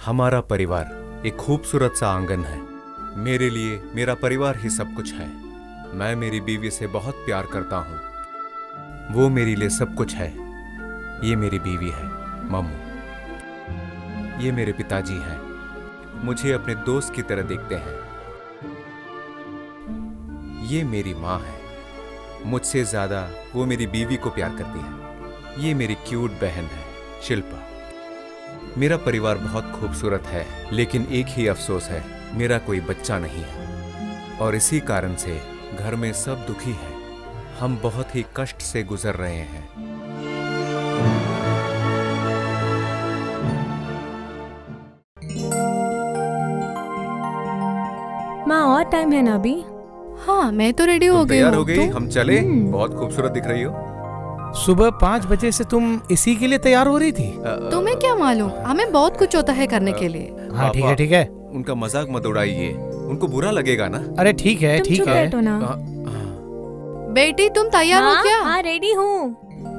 हमारा परिवार एक खूबसूरत सा आंगन है। मेरे लिए मेरा परिवार ही सब कुछ है। मैं मेरी बीवी से बहुत प्यार करता हूँ। वो मेरे लिए सब कुछ है। ये मेरी बीवी है मम्मू। ये मेरे पिताजी हैं। मुझे अपने दोस्त की तरह देखते हैं। ये मेरी माँ है। मुझसे ज्यादा वो मेरी बीवी को प्यार करती है। ये मेरी क्यूट बहन है शिल्पा। मेरा परिवार बहुत खूबसूरत है, लेकिन एक ही अफसोस है, मेरा कोई बच्चा नहीं है। और इसी कारण से घर में सब दुखी हैं। हम बहुत ही कष्ट से गुजर रहे हैं। माँ और टाइम है ना अभी? हाँ, मैं तो रेडी हो गई तैयार हूँ। हो गई? हम चले? बहुत खूबसूरत दिख रही हो। सुबह 5 बजे से तुम इसी के लिए तैयार हो रही थी? तुम्हें क्या मालूम, हमें बहुत कुछ होता है करने के लिए। हाँ ठीक है ठीक है। उनका मजाक मत उड़ाइए, उनको बुरा लगेगा ना। अरे ठीक है तुम ठीक चुप है। बैठो ना। बेटी तुम तैयार हो क्या? हाँ रेडी हूँ।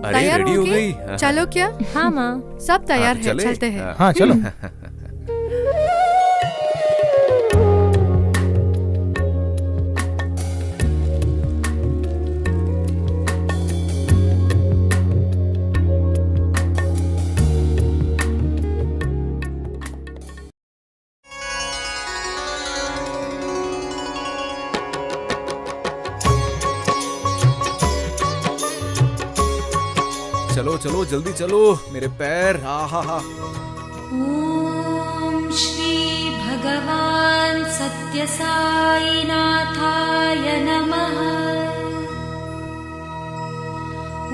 अरे तैयार रेडी हो होके? गई? चलो क्या? हाँ माँ। सब तैयार हाँ, है, चले? चलते हैं। हाँ चलो। चलो चलो जल्दी चलो, मेरे पैर। हा हा हा। ॐ श्री भगवान् सत्यसाईनाथाय नमः।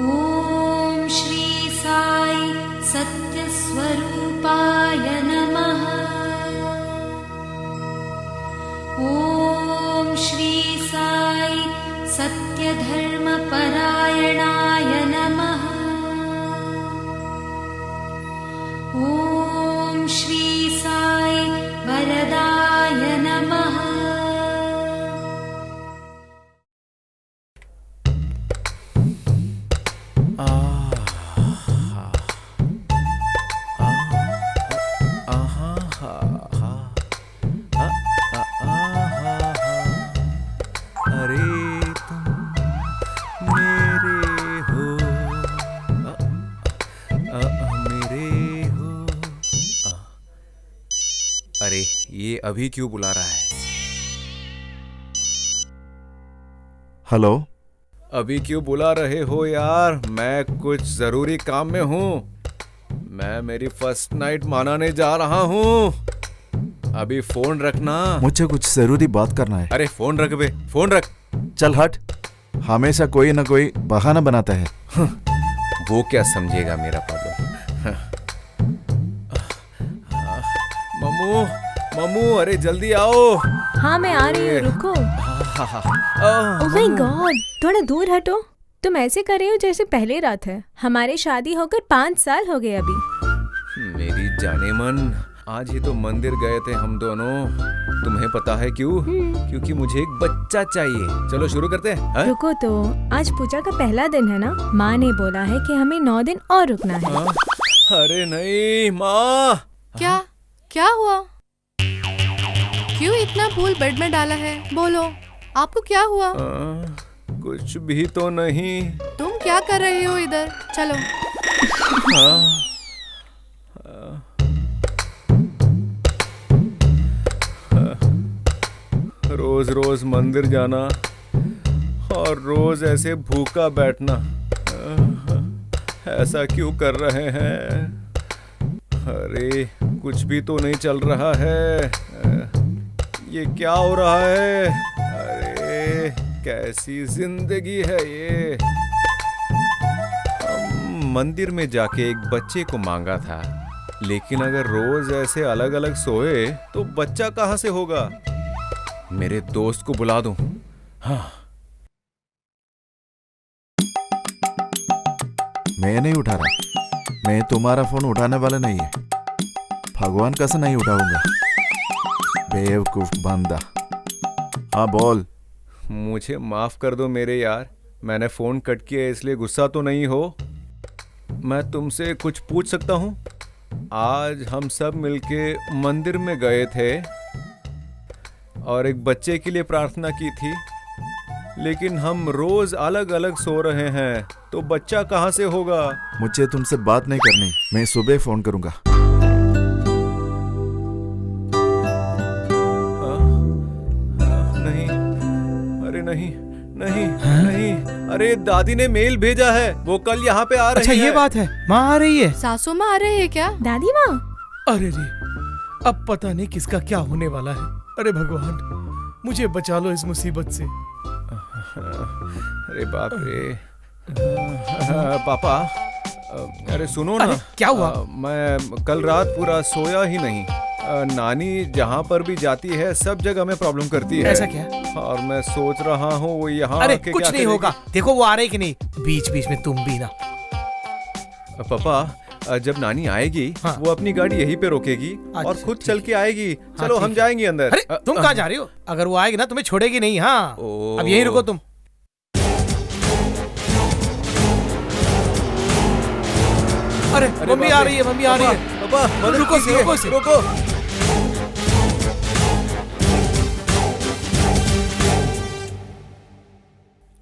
ॐ श्री साई सत्यस्वरूपाय नमः। ॐ श्री साई सत्यधर्मपरायणाय नमः। ॐ श्री साई वरदाय नमः। अरे तुम मेरे हो, मेरे हो। अरे ये अभी क्यों बुला रहा है? हेलो। अभी क्यों बुला रहे हो यार? मैं कुछ जरूरी काम में हूँ। मैं मेरी फर्स्ट नाइट मनाने जा रहा हूँ। अभी फोन रखना। मुझे कुछ जरूरी बात करना है। अरे फोन रख बे, फोन रख। चल हट। हमेशा कोई ना कोई बहाना बनाता है। वो क्या समझेगा मेरा प्रॉब्लम। मम्मू मम्मू, अरे जल्दी आओ। हाँ मैं आ रही हूँ, रुको। ओह माय गॉड, थोड़ा दूर हटो। तुम ऐसे कर रहे हो जैसे पहले रात है। हमारे शादी होकर 5 साल हो गए अभी। मेरी जाने मन, आज ही तो मंदिर गए थे हम दोनों। तुम्हें पता है क्यों? क्योंकि मुझे एक बच्चा चाहिए। चलो शुरू करते हैं। हाँ? रुको तो, आज पूजा का पहला दिन है ना। माँ ने बोला है कि हमें 9 दिन और रुकना है। हाँ? अरे नहीं माँ। क्या क्या हुआ? क्यों इतना फूल बेड में डाला है? बोलो, आपको क्या हुआ? कुछ भी तो नहीं। तुम क्या कर रहे हो इधर? चलो। रोज रोज मंदिर जाना और रोज ऐसे भूखा बैठना, ऐसा क्यों कर रहे हैं? अरे कुछ भी तो नहीं चल रहा है। ये क्या हो रहा है? अरे कैसी जिंदगी है ये। मंदिर में जाके एक बच्चे को मांगा था, लेकिन अगर रोज ऐसे अलग अलग सोए तो बच्चा कहाँ से होगा? मेरे दोस्त को बुला दूं। हाँ। मैं नहीं उठा रहा। मैं तुम्हारा फोन उठाने वाला नहीं है। भगवान कसम नहीं उठाऊंगा। बेवकूफ बंदा। हाँ बोल। मुझे माफ कर दो मेरे यार, मैंने फोन कट किया इसलिए गुस्सा तो नहीं हो? मैं तुमसे कुछ पूछ सकता हूँ? आज हम सब मिलके मंदिर में गए थे और एक बच्चे के लिए प्रार्थना की थी, लेकिन हम रोज अलग अलग सो रहे हैं, तो बच्चा कहाँ से होगा? मुझे तुमसे बात नहीं करनी, मैं सुबह फोन करूंगा। नहीं, अरे नहीं नहीं नहीं, अरे दादी ने मेल भेजा है, वो कल यहाँ पे आ रही अच्छा है। ये बात है, माँ आ रही है। सासू माँ आ रहे हैं क्या? दादी माँ। अरे रे, अब पता नहीं किसका क्या होने वाला है। अरे भगवान, मुझे बचा लो इस मुसीबत से। अरे बाप रे। पापा, अरे सुनो ना। अरे, क्या हुआ? मैं कल रात पूरा सोया ही नहीं। नानी जहाँ पर भी जाती है सब जगह में प्रॉब्लम करती है। ऐसा क्या? और मैं सोच रहा हूँ वो यहाँ अरे आके कुछ क्या नहीं करेगी। होगा, देखो वो आ रहे कि नहीं। बीच बीच में तुम भी ना। पापा, जब नानी आएगी हाँ। वो अपनी गाड़ी यहीं पे रोकेगी और अच्छा, खुद ठीक चल के आएगी। चलो ठीक हम है। जाएंगे अंदर। अरे तुम कहाँ जा रही हो? अगर वो आएगी ना तुम्हें छोड़ेगी नहीं। हाँ, ओ। अब यहीं रुको तुम। अरे मम्मी बाप आ रे। रही है, मम्मी आ रही है। पापा, मदद रुको इसे, कीजिए, रुको इसे। रुको।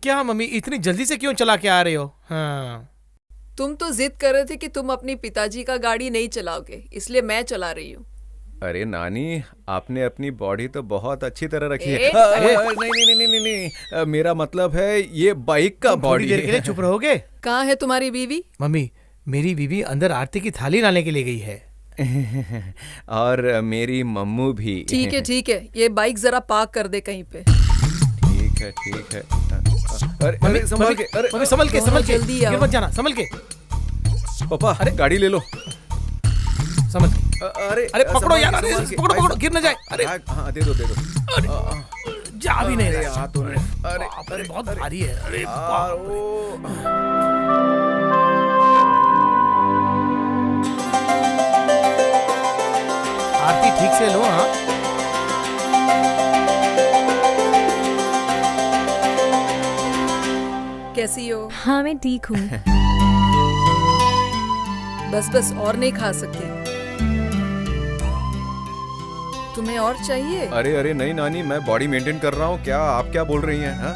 क्या मम्मी, इतनी जल्दी से क्यों चला के आ रहे हो? हाँ, तुम तो जिद कर रहे थे कि तुम अपनी पिताजी का गाड़ी नहीं चलाओगे, इसलिए मैं चला रही हूँ। अरे नानी, आपने अपनी बॉडी तो बहुत अच्छी तरह रखी है। ए, नहीं नहीं नहीं नहीं नहीं, मेरा मतलब है ये बाइक का तुम थोड़ी बॉडी देर के लिए चुप रहोगे? कहाँ है तुम्हारी बीवी? मम्मी, मेरी बीवी अंदर आरती की थाली लाने के लिए गई है। और मेरी मम्मू भी। ठीक है, ये बाइक जरा पार्क कर दे कहीं पे। ठीक है। अरे मम्मी, अरे संभाल के, अरे मम्मी संभल के, संभल के, जल्दी आओ। गिर मत जाना, संभल के, पापा, अरे गाड़ी ले लो। संभल के। अरे अरे पकड़ो संभाल यार, के, अरे संभाल के। पकड़ो पकड़ो, गिर न जाए। अरे हाँ, दे दो। जा भी नहीं अरे रहा। हाथों में। अरे अरे बहुत भारी है। अरे आरती ठीक से लो। हाँ, कैसी हो? हाँ मैं ठीक हूँ। बस और नहीं खा सकती। तुम्हें और चाहिए? अरे नहीं नानी, मैं बॉडी मेंटेन कर रहा हूँ। क्या आप क्या बोल रही हैं? हाँ?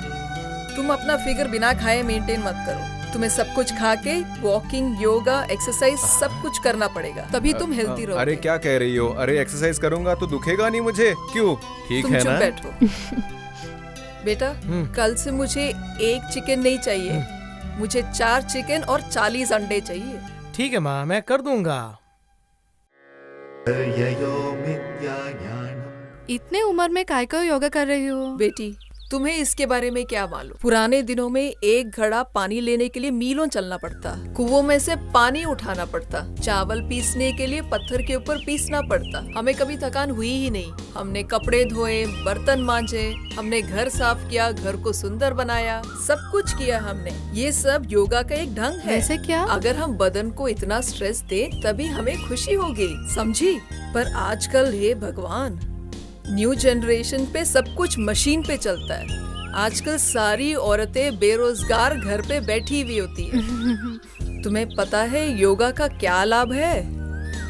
तुम अपना फिगर बिना खाए मेंटेन मत करो। तुम्हें सब कुछ खा के वॉकिंग, योगा, एक्सरसाइज सब कुछ करना पड़ेगा, तभी तुम हेल्दी रहोगे। अरे क्या कह रही हो? अरे एक्सरसाइज करूंगा तो दुखेगा नहीं मुझे? क्यों? ठीक तुम है चुप ना? बैठो। बेटा, कल से मुझे 1 चिकन नहीं चाहिए, मुझे 4 चिकन और 40 अंडे चाहिए। ठीक है माँ, मैं कर दूंगा। इतने उम्र में काय का योगा कर रही हो? बेटी, तुम्हें इसके बारे में क्या मालूम? पुराने दिनों में 1 घड़ा पानी लेने के लिए मीलों चलना पड़ता, कुओं में से पानी उठाना पड़ता, चावल पीसने के लिए पत्थर के ऊपर पीसना पड़ता। हमें कभी थकान हुई ही नहीं। हमने कपड़े धोए, बर्तन मांजे, हमने घर साफ किया, घर को सुंदर बनाया, सब कुछ किया हमने। ये सब योगा का एक ढंग है। वैसे क्या? अगर हम बदन को इतना स्ट्रेस दे तभी हमें खुशी होगी, समझी? पर आजकल हे भगवान, न्यू जनरेशन पे सब कुछ मशीन पे चलता है। आजकल सारी औरतें बेरोजगार घर पे बैठी हुई होती है। तुम्हें पता है योगा का क्या लाभ है?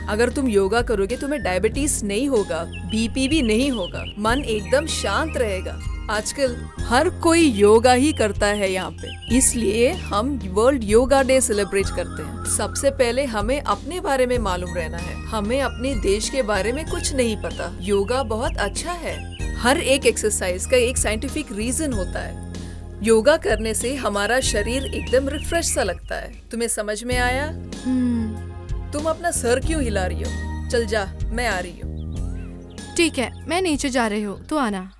अगर तुम योगा करोगे तुम्हें डायबिटीज नहीं होगा, बीपी भी नहीं होगा, मन एकदम शांत रहेगा। आजकल हर कोई योगा ही करता है यहाँ पे, इसलिए हम वर्ल्ड योगा डे सेलिब्रेट करते हैं। सबसे पहले हमें अपने बारे में मालूम रहना है। हमें अपने देश के बारे में कुछ नहीं पता। योगा बहुत अच्छा है। हर एक एक्सरसाइज का एक साइंटिफिक रीजन होता है। योगा करने से हमारा शरीर एकदम रिफ्रेश सा लगता है। तुम्हें समझ में आया? तुम अपना सर क्यों हिला रही हो? चल जा, मैं आ रही हूँ। ठीक है, मैं नीचे जा रही हूँ, तू आना।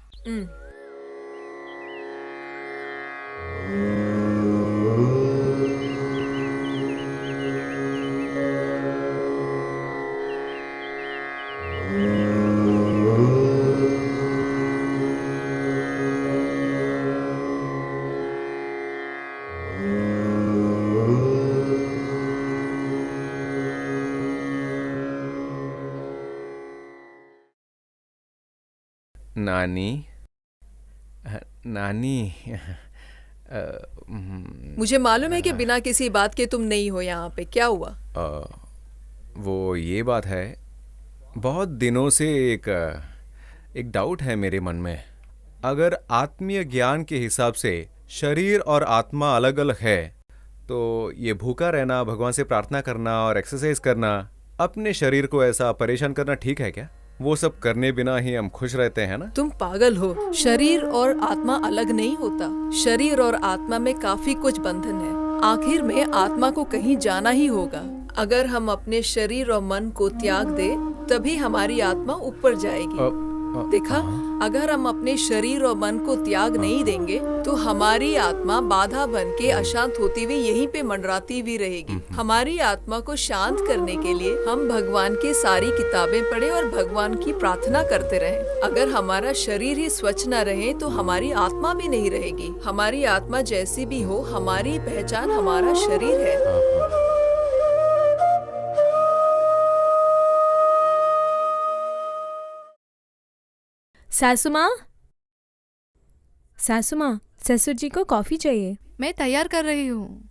नानी, नानी, मुझे मालूम है कि बिना किसी बात के तुम नहीं हो यहाँ पे। क्या हुआ? वो ये बात है, बहुत दिनों से एक डाउट है मेरे मन में। अगर आत्मीय ज्ञान के हिसाब से शरीर और आत्मा अलग अलग है, तो ये भूखा रहना, भगवान से प्रार्थना करना और एक्सरसाइज करना, अपने शरीर को ऐसा परेशान करना ठीक है क्या? वो सब करने बिना ही हम खुश रहते हैं ना? तुम पागल हो। शरीर और आत्मा अलग नहीं होता। शरीर और आत्मा में काफी कुछ बंधन है। आखिर में आत्मा को कहीं जाना ही होगा। अगर हम अपने शरीर और मन को त्याग दे, तभी हमारी आत्मा ऊपर जाएगी। देखा, अगर हम अपने शरीर और मन को त्याग नहीं देंगे, तो हमारी आत्मा बाधा बन के अशांत होती हुई यहीं पे मंडराती भी रहेगी। हमारी आत्मा को शांत करने के लिए हम भगवान की सारी किताबें पढ़े और भगवान की प्रार्थना करते रहें। अगर हमारा शरीर ही स्वच्छ न रहे, तो हमारी आत्मा भी नहीं रहेगी। हमारी आत्मा जैसी भी हो, हमारी पहचान हमारा शरीर है। सासू माँ, सासू माँ, ससुर जी को कॉफी चाहिए। मैं तैयार कर रही हूँ।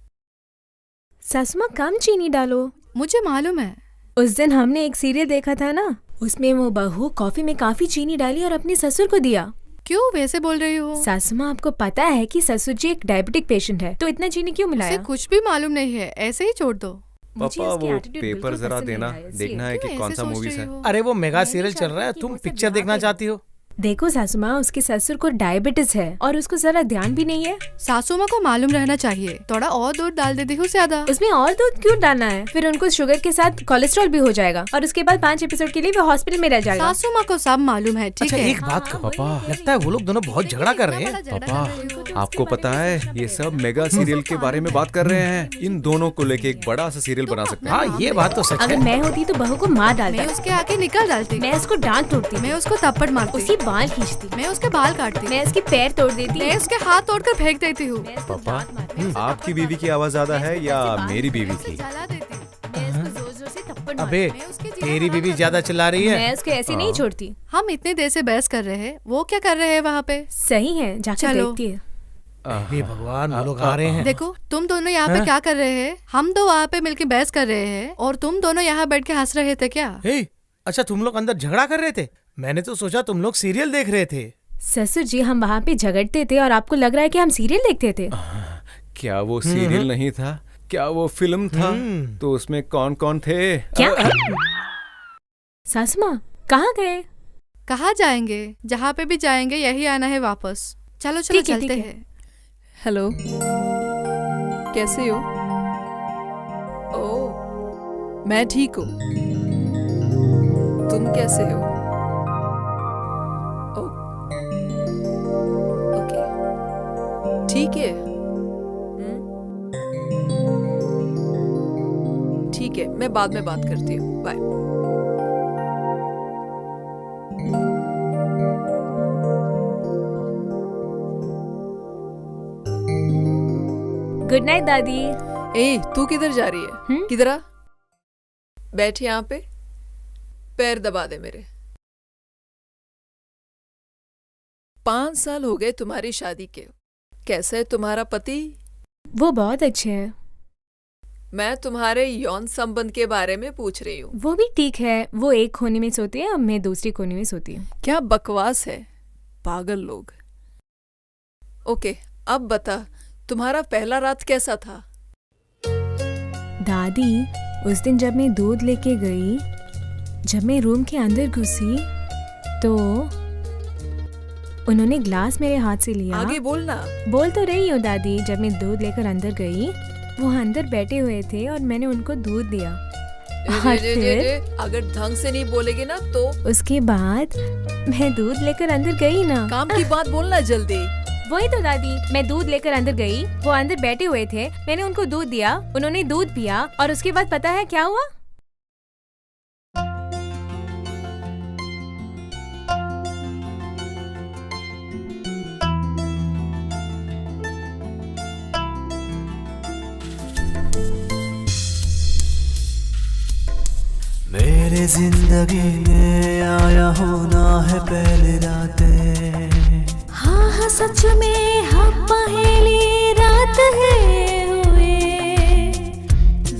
सासू माँ, कम चीनी डालो। मुझे मालूम है। उस दिन हमने एक सीरियल देखा था ना, उसमें वो बहू कॉफी में काफी चीनी डाली और अपने ससुर को दिया। क्यों वैसे बोल रही हो? सासू माँ, आपको पता है कि ससुर जी एक डायबिटिक पेशेंट है, तो इतना चीनी क्यों मिलाया? उसे कुछ भी मालूम नहीं है, ऐसे ही छोड़ दो। मुझे पापा, इसकी वो attitude पेपर बिल्कुल जरा पसंद देना, नहीं आया। देखना है कि क्यों कौन ऐसे सा सोच मूवीज रही है। हो? अरे वो मेगा मैं सीरियल नहीं चल रहा है, चाहती कि तुम वो सब पिक्चर यहाँ देखना पे- चाहती हो? देखो सासू माँ, उसके ससुर को डायबिटीज है और उसको जरा ध्यान भी नहीं है। सासू माँ को मालूम रहना चाहिए। थोड़ा और दूध डाल देती हूँ ज्यादा। उसमें और दूध क्यों डालना है? फिर उनको शुगर के साथ कोलेस्ट्रॉल भी हो जाएगा और उसके बाद 5 एपिसोड के लिए वो हॉस्पिटल में रह जाएगा। सासू माँ को सब मालूम है, ठीक अच्छा है? एक बात कहो, पापा। लगता है वो लोग दोनों बहुत झगड़ा कर रहे हैं। पापा, आपको पता है, ये सब मेगा सीरियल के बारे में बात कर रहे हैं। इन दोनों को लेके एक बड़ा सा सीरियल बना सकते हैं। हाँ, ये बात तो सच अगर है। मैं होती तो बहू को मार मैं डालता, उसके आगे निकल डालती, मैं उसको डांट तोड़ती, मैं उसको थप्पड़ मारती, उसकी बाल खींचती, मैं उसके बाल काटती, मैं उसके पैर तोड़ देती, मैं उसके हाथ तोड़कर फेंक देती हूँ, मैं उसको पापा, दांत मारती, आपकी बीवी की आवाज ज्यादा है या मेरी बीवी की? जला देती। मैं उसको जोर जोर से थप्पड़ मारती। अबे, मैं उसके तेरी बीवी ज्यादा चिल्ला रही है। मैं उसको ऐसे नहीं छोड़ती। हम इतने देर से बहस कर रहे हैं, वो क्या कर रहे हैं वहाँ पे? सही है, जाकर चलो। देखती है। हे भगवान, वो लोग आ रहे हैं। देखो, तुम दोनों यहाँ पे क्या कर रहे हैं? हम दो वहाँ पे मिलके बहस कर रहे हैं और तुम दोनों यहाँ बैठ के हंस रहे थे क्या? हे, अच्छा तुम लोग अंदर झगड़ा कर रहे थे? मैंने तो सोचा तुम लोग सीरियल देख रहे थे। ससुर जी, हम वहाँ पे झगड़ते थे और आपको लग रहा है कि हम सीरियल देखते थे। क्या वो सीरियल नहीं था? क्या वो फिल्म था? तो उसमें कौन कौन थे? क्या? सासू माँ, कहाँ गए? कहाँ जाएंगे? जहाँ पे भी जाएंगे यही आना है वापस। चलो चलो ठीक है, चलते ठीक है। हैं। हेलो, कैसे हो? ओह, मैं ठीक हूँ। तुम कैसे हो? ओह, ओके, ठीक है। ठीक है, मैं बाद में बात करती हूँ। बाय। गुड नाइट दादी। ए, तू किधर जा रही है? किधर आ? बैठ यहाँ पे, पैर दबा दे मेरे। 5 साल हो गए तुम्हारी शादी के। कैसा है तुम्हारा पति? वो बहुत अच्छे हैं। मैं तुम्हारे यौन संबंध के बारे में पूछ रही हूँ। वो भी ठीक है, वो एक कोने में सोती है और मैं दूसरी कोने में सोती हूँ। क्या बकवास है, पागल लोग। ओके, अब बता, तुम्हारा पहला रात कैसा था? दादी, उस दिन जब मैं दूध लेके गई, जब मैं रूम के अंदर घुसी तो उन्होंने ग्लास मेरे हाथ से लिया। आगे बोलना। बोल तो रही हूँ दादी। जब मैं दूध लेकर अंदर गई, वो अंदर बैठे हुए थे और मैंने उनको दूध दिया। और फिर अगर ढंग से नहीं बोलेगी ना तो उसके बाद मैं दूध लेकर अंदर गई ना। काम की बात बोलना जल्दी। वही तो दादी, मैं दूध लेकर अंदर गई, वो अंदर बैठे हुए थे, मैंने उनको दूध दिया, उन्होंने दूध पिया और उसके बाद पता है क्या हुआ? मेरे जिंदगी में आया होना है पहले रातें। हाँ हाँ सच में हाँ पहली रात है हुए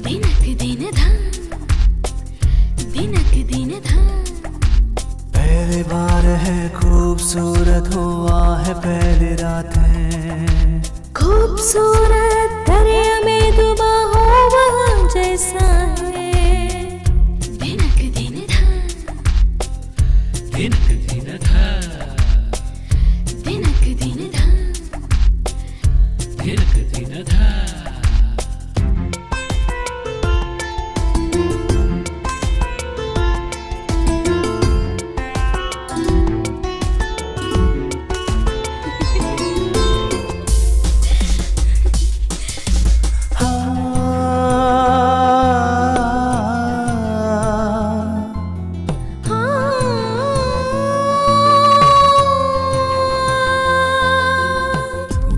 दिन पे दिन धन पहली बार है खूबसूरत हुआ है पहली रात है खूबसूरत दरिया में डूबा हो वहाँ जैसा है दिनक दिन धा दिनक दिन धा दिनक दिन धा दिनक दिन धा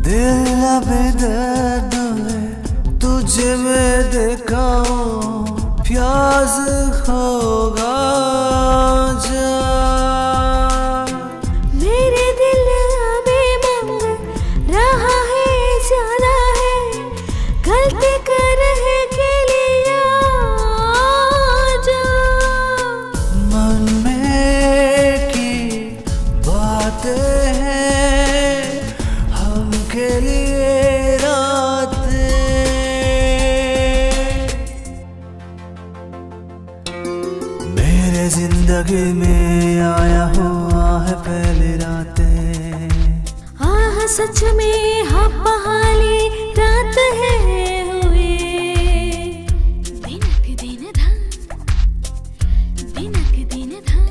दिल बेदर्द है तुझे मैं देखा हूँ प्यास होगा जा मेरे दिल अभी मांग रहा है ज्यादा है गलती कर रहे के लिए आजा मन में की बातें हैं हम के लिए रातें मेरे जिंदगी में आया हुआ है पहली रातें आह सच में हाँ पहाड़ी रात है हुए दिनक दिन धा दिनक दिन धा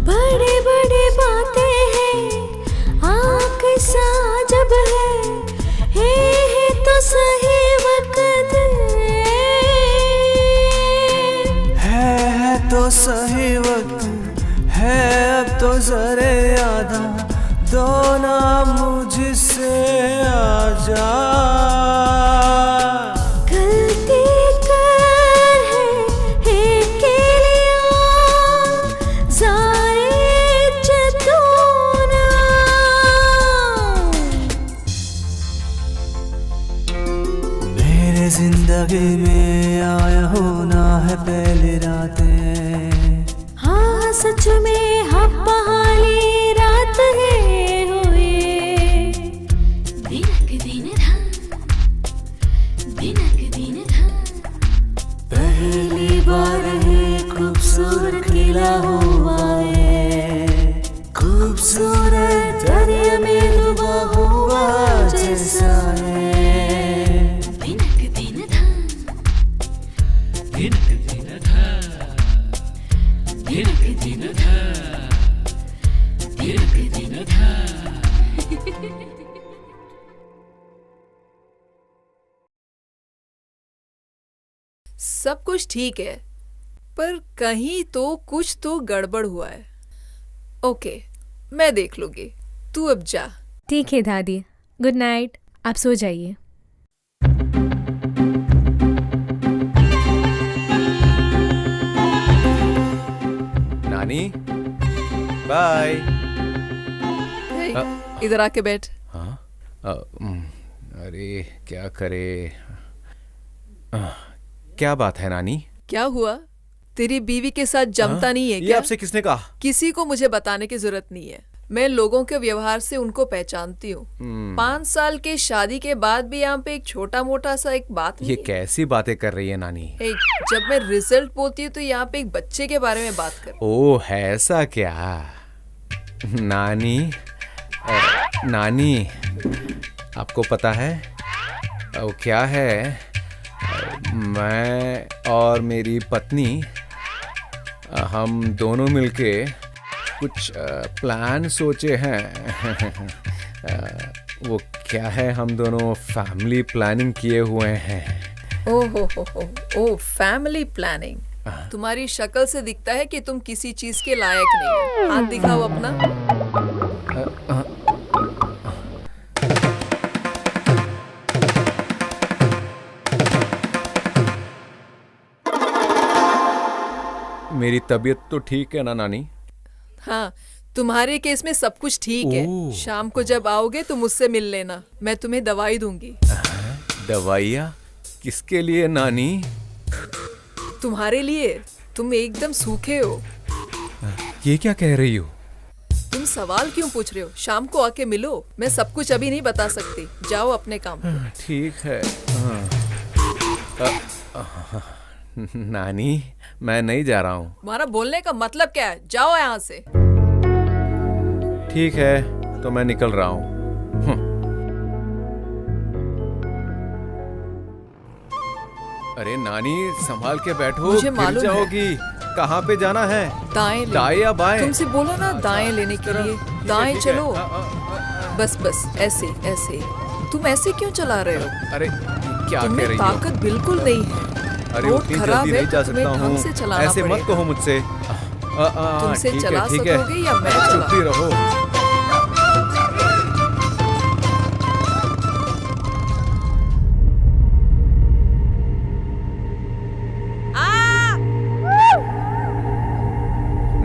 बड़े बड़े बातें हैं आँख सा जब है तो सही वक्त है तो सही वक्त है अब तो जरे आधा दो ना मुझसे आजा गलती कर है के लिए जारे चतुना मेरे जिंदगी में आया होना है पहली रातें हाँ सच में हाँ पहाड़ी रात है हुए दिनक दिन धा दिनक दिन धा पहली बार है खूबसूरत खिला हुआ है खूबसूरत दरिया में डूबा हुआ जैसा है दिनक दिन धा दिनक दिन धा दिनक दिन धा दिनक दिन धा सब कुछ ठीक है पर कहीं तो कुछ तो गड़बड़ हुआ है। ओके मैं देख लूंगी, तू अब जा। ठीक है दादी, गुड नाइट, आप सो जाइए। नानी बाय। हे, इधर आके बैठ। हाँ अरे क्या करे। क्या बात है नानी? क्या हुआ? तेरी बीवी के साथ जमता नहीं है ये क्या? आपसे किसने कहा? किसी को मुझे बताने की जरूरत नहीं है। मैं लोगों के व्यवहार से उनको पहचानती हूँ। 5 साल के शादी के बाद भी यहाँ पे एक छोटा मोटा सा एक बात नहीं ये है। कैसी बातें कर रही है नानी? जब मैं रिजल्ट बोलती हूँ तो यहाँ पे एक बच्चे के बारे में बात कर। ओह ऐसा क्या? नानी नानी आपको पता है वो क्या है? मैं और मेरी पत्नी हम दोनों मिलके कुछ प्लान सोचे हैं। वो क्या है, हम दोनों फैमिली प्लानिंग किए हुए हैं। ओ फैमिली प्लानिंग। तुम्हारी शक्ल से दिखता है कि तुम किसी चीज के लायक नहीं हो। हाथ दिखाओ अपना। मेरी तबीयत तो ठीक है ना नानी? हाँ, तुम्हारे केस में सब कुछ ठीक है। ओह। शाम को जब आओगे तो मुझसे मिल लेना, मैं तुम्हें दवाई दूंगी। दवाइयाँ किसके लिए नानी? तुम्हारे लिए। तुम एकदम सूखे हो। ये क्या कह रही हो? तुम सवाल क्यों पूछ रहे हो? शाम को आके मिलो, मैं सब कुछ अभी नहीं बता सकती। जाओ अपने काम पे। ठीक है। नानी, मैं नहीं जा रहा हूँ। तुम्हारा बोलने का मतलब क्या है? जाओ यहाँ से। ठीक है, तो मैं निकल रहा हूँ। अरे नानी, संभाल के बैठो, मुझे गिर मालूम है। जाओगी। कहाँ पे जाना है? दाएं ले। दाएं या बाएं? तुमसे बोलो ना दाएं लेने के लिए। दाएं ठीक है। चलो। बस बस ऐसे ऐसे। तुम ऐसे क्यों चला रहे हो? अरे क्या कह तुम्हें रही हो? ताकत बिल्कुल नहीं है। अरे रोड उतनी खराब जल्दी है, नहीं जा तुम्हें सकता ढंग से हूँ। चलाना ऐसे मत पड़ेगा। कहो मुझसे। तुमसे ठीक है, चला ठीक है। सकोगे या मैं चुप ही चला? रहो।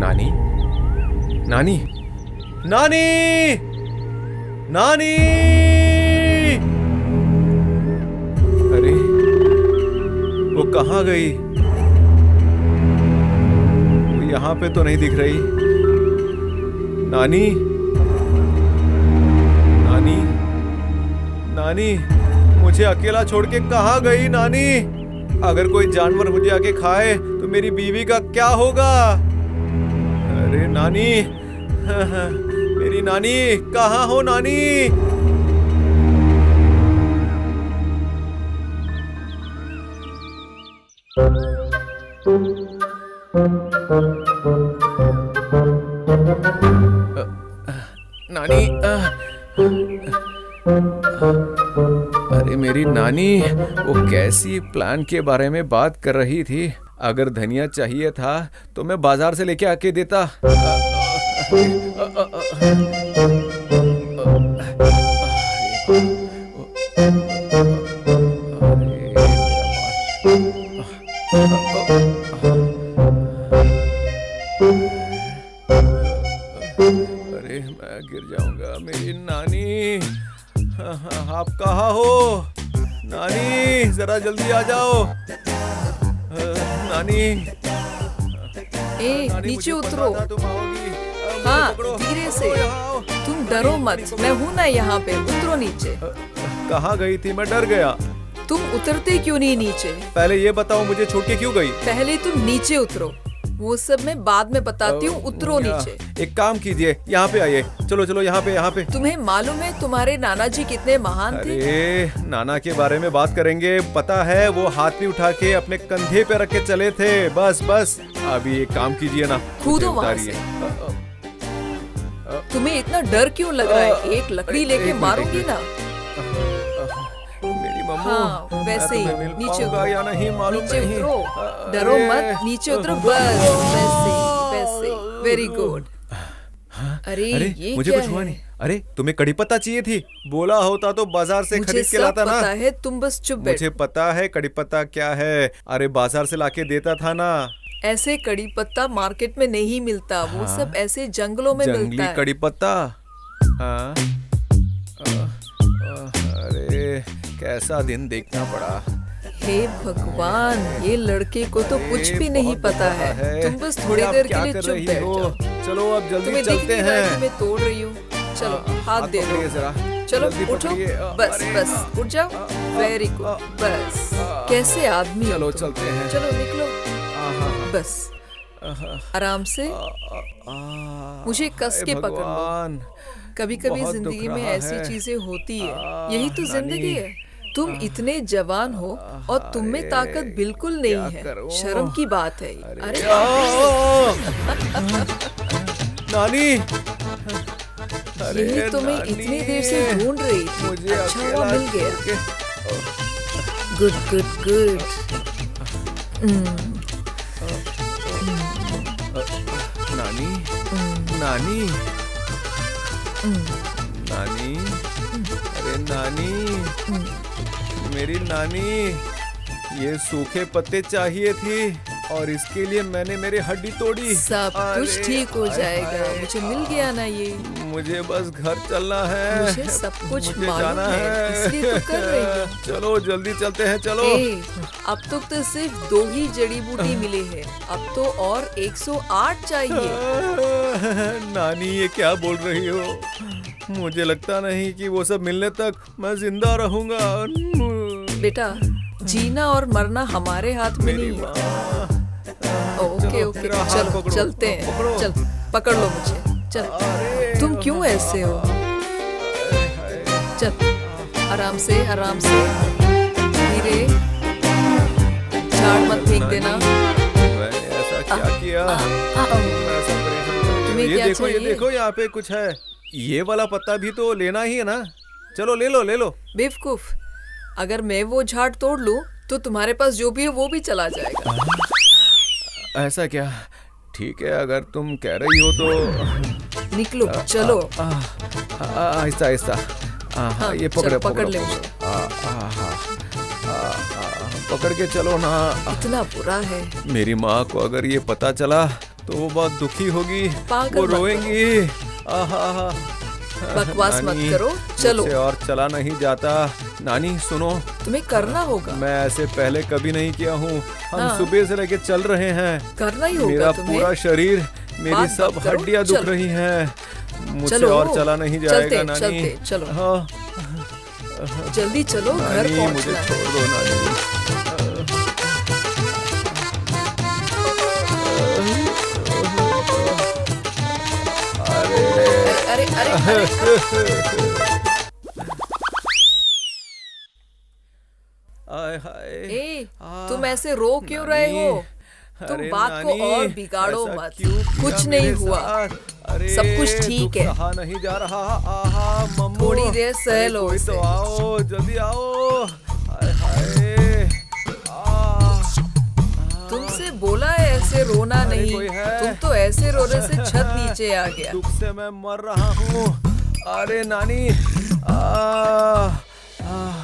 नानी, नानी, नानी, नानी! अरे वो कहाँ गई? वो यहाँ पे तो नहीं दिख रही। नानी, नानी, नानी, मुझे अकेला छोड़ के कहाँ गई नानी? अगर कोई जानवर मुझे आके खाए तो मेरी बीवी का क्या होगा? अरे नानी, मेरी नानी, कहाँ हो नानी? नानी, अरे मेरी नानी, वो कैसी प्लान के बारे में बात कर रही थी? अगर धनिया चाहिए था तो मैं बाजार से लेके आके देता। अरे मैं गिर जाऊंगा। मेरी नानी, आप कहाँ हो? नानी, जरा जल्दी आ जाओ। नानी, ए, नानी, नीचे मुझे उतरो। पता था तुम आओगी। मुझे हाँ, पकड़ो। धीरे से। ओ, यहाँ आओ। तुम डरो मत, मैं हूं ना यहाँ पे। उतरो नीचे। कहाँ गई थी? मैं डर गया। तुम उतरते क्यों नहीं नीचे? पहले ये बताओ, मुझे छोड़ के क्यों गई? पहले तुम नीचे उतरो, वो सब मैं बाद में बताती हूँ। उतरो नीचे। एक काम कीजिए, यहाँ पे आइए। चलो चलो, यहाँ पे, यहाँ पे। तुम्हें मालूम है तुम्हारे नाना जी कितने महान थे? अरे नाना के बारे में बात करेंगे। पता है, वो हाथ में उठा के अपने कंधे पे रख के चले थे। बस बस, अभी एक काम कीजिए ना, कूदो मुझे वहाँ उतारिए। तुम्हें इतना डर क्यों लग रहा है? एक लकड़ी लेके एक मिनट, मारूंगी एक ना। मेरी मम्मू, हाँ, मैं वैसे ही। तुम्हें मिल नीचे पाऊंगा या नहीं मालूम नीचे नहीं। उतरो। अरे, डरो मत, नीचे उतरो। बस वैसे वैसे। Very good. अरे अरे ये मुझे क्या कुछ हुआ है? नहीं। अरे तुम्हें कड़ी पत्ता चाहिए थी, बोला होता तो बाजार से मुझे खरीद के सब लाता ना। पता है, तुम बस चुप मुझे बैठो। पता है कड़ी पत्ता क्या है। अरे बाजार से लाके देता था ना। ऐसे कड़ी पत्ता मार्केट में नहीं मिलता, वो सब ऐसे जंगलों में जंगली मिलता है। कड़ी पत्ता। हाँ। अरे कैसा दिन देखना पड़ा। हे भगवान, ये लड़के को तो कुछ अरे, भी नहीं बहुत पता बड़ा है। तुम बस थोड़ी ये आप देर क्या के लिए कर चुप रही बैठ हो? जाओ। चलो अब जल्दी तुम्हें दिख चलते नहीं रहा है कि हैं। मैं तोड़ रही हूँ? चलो हाथ दे पकड़िए दो। जरा। चलो जल्दी उठो। पकड़िए। बस अरे, बस उठ जाओ। Very good. बस कैसे आदमी हो चलो तुम? चलते हैं। चलो निकलो। बस आराम से। मुझे कस के पकड़ लो। भगवान, कभी कभी बहुत जिंदगी दुख में रहा ऐसी है। चीजें होती है, यही तो नानी। जिंदगी है। तुम इतने जवान हो और तुम में ताकत बिल्कुल नहीं क्या है। करूं? शर्म की बात है। अरे नानी, यही तो मैं इतनी देर से ढूंढ रही थी। मुझे अच्छा हुआ अकेला मिल गया। छोड़ के- गुड गुड गुड। नानी, नानी, अरे नानी, मेरी नानी, ये सूखे पत्ते चाहिए थी और इसके लिए मैंने मेरी हड्डी तोड़ी। सब कुछ अरे, ठीक हो हाय, जाएगा, हाय, मुझे मिल गया ना ये। मुझे बस घर चलना है। मुझे सब कुछ मुझे मालूम जाना है, इसलिए तो कर रही हूँ। चलो जल्दी चलते हैं, चलो। ए, अब तो सिर्फ 2 ही जड़ी बूटी मिले हैं, अब तो और 108 चाहिए। नानी ये क्या बोल रही हो? मुझे लगता नहीं कि वो सब मिलने तक मैं जिंदा रहूंगा। बेटा, जीना और मरना हमारे हाथ में मेरी नहीं है। माँ। ओके चलो, ओके, मेरा हाथ चलो पकड़ो, चलते हैं। पकड़ो। चल, पकड़ लो मुझे, चल। अरे, तुम क्यों ऐसे हो? चल, आराम से, आराम से, धीरे, झाड़ मत फेंक देना। मैंने ऐसा क्या किया? मैं ऐसा परेशान कर तुम्हें दिया। क्या ये चाहिए? देखो यहाँ पे कुछ है। ये वाला पत्ता भी तो लेना ही है ना? चलो ले लो, ले लो। बेवकूफ, अगर मैं वो झाड़ तोड़ लूं तो तुम्हारे पास जो भी है वो भी चला जाएगा। ऐसा क्या? ठीक है, अगर तुम कह रही हो तो निकलो, चलो। आहिस्ता आहिस्ता। हाँ, ये चलो, पकड़े, पकड़ ले पकड़ो, मुझे। पकड़ के चलो ना। इतना बुरा है। मेरी माँ को अगर ये पता चला तो वो बहुत दुखी होगी, पागल वो मत रोएंगी। आहा, बकवास मत नानी, करो, चलो। मुझसे और चला नहीं जाता। नानी सुनो, तुम्हें करना होगा, मैं ऐसे पहले कभी नहीं किया हूँ। हम हाँ। सुबह से लेके चल रहे हैं। करना ही होगा मेरा तुम्हें। पूरा शरीर, मेरी बात सब मत करो, हड्डियां दुख चलो। रही हैं। मुझसे चलो, और चला नहीं चलते, जाएगा नानी। चलते, चलो। हाँ, जल्दी चलो, घर नानी मुझे पहुंचना है। छोड़ दो नानी। अरे अरे अरे, आय हाय। ए, तुम ऐसे रो क्यों रहे हो? तुम अरे बात को नानी, और बिगाड़ो ऐसा मत। क्यों किया कुछ नहीं मेरे हुआ। साथ? अरे सब कुछ ठीक दुख है। सहा नहीं जा रहा। आहा मम्मू, थोड़ी देर सह अरे लो कोई उसे। तो आओ, जल्दी आओ। हाय हाय। तुमसे बोला है ऐसे रोना अरे नहीं। कोई है? तुम तो ऐसे रोने से छत नीचे आ गया। दुख से मैं मर रहा हूँ। अरे नानी,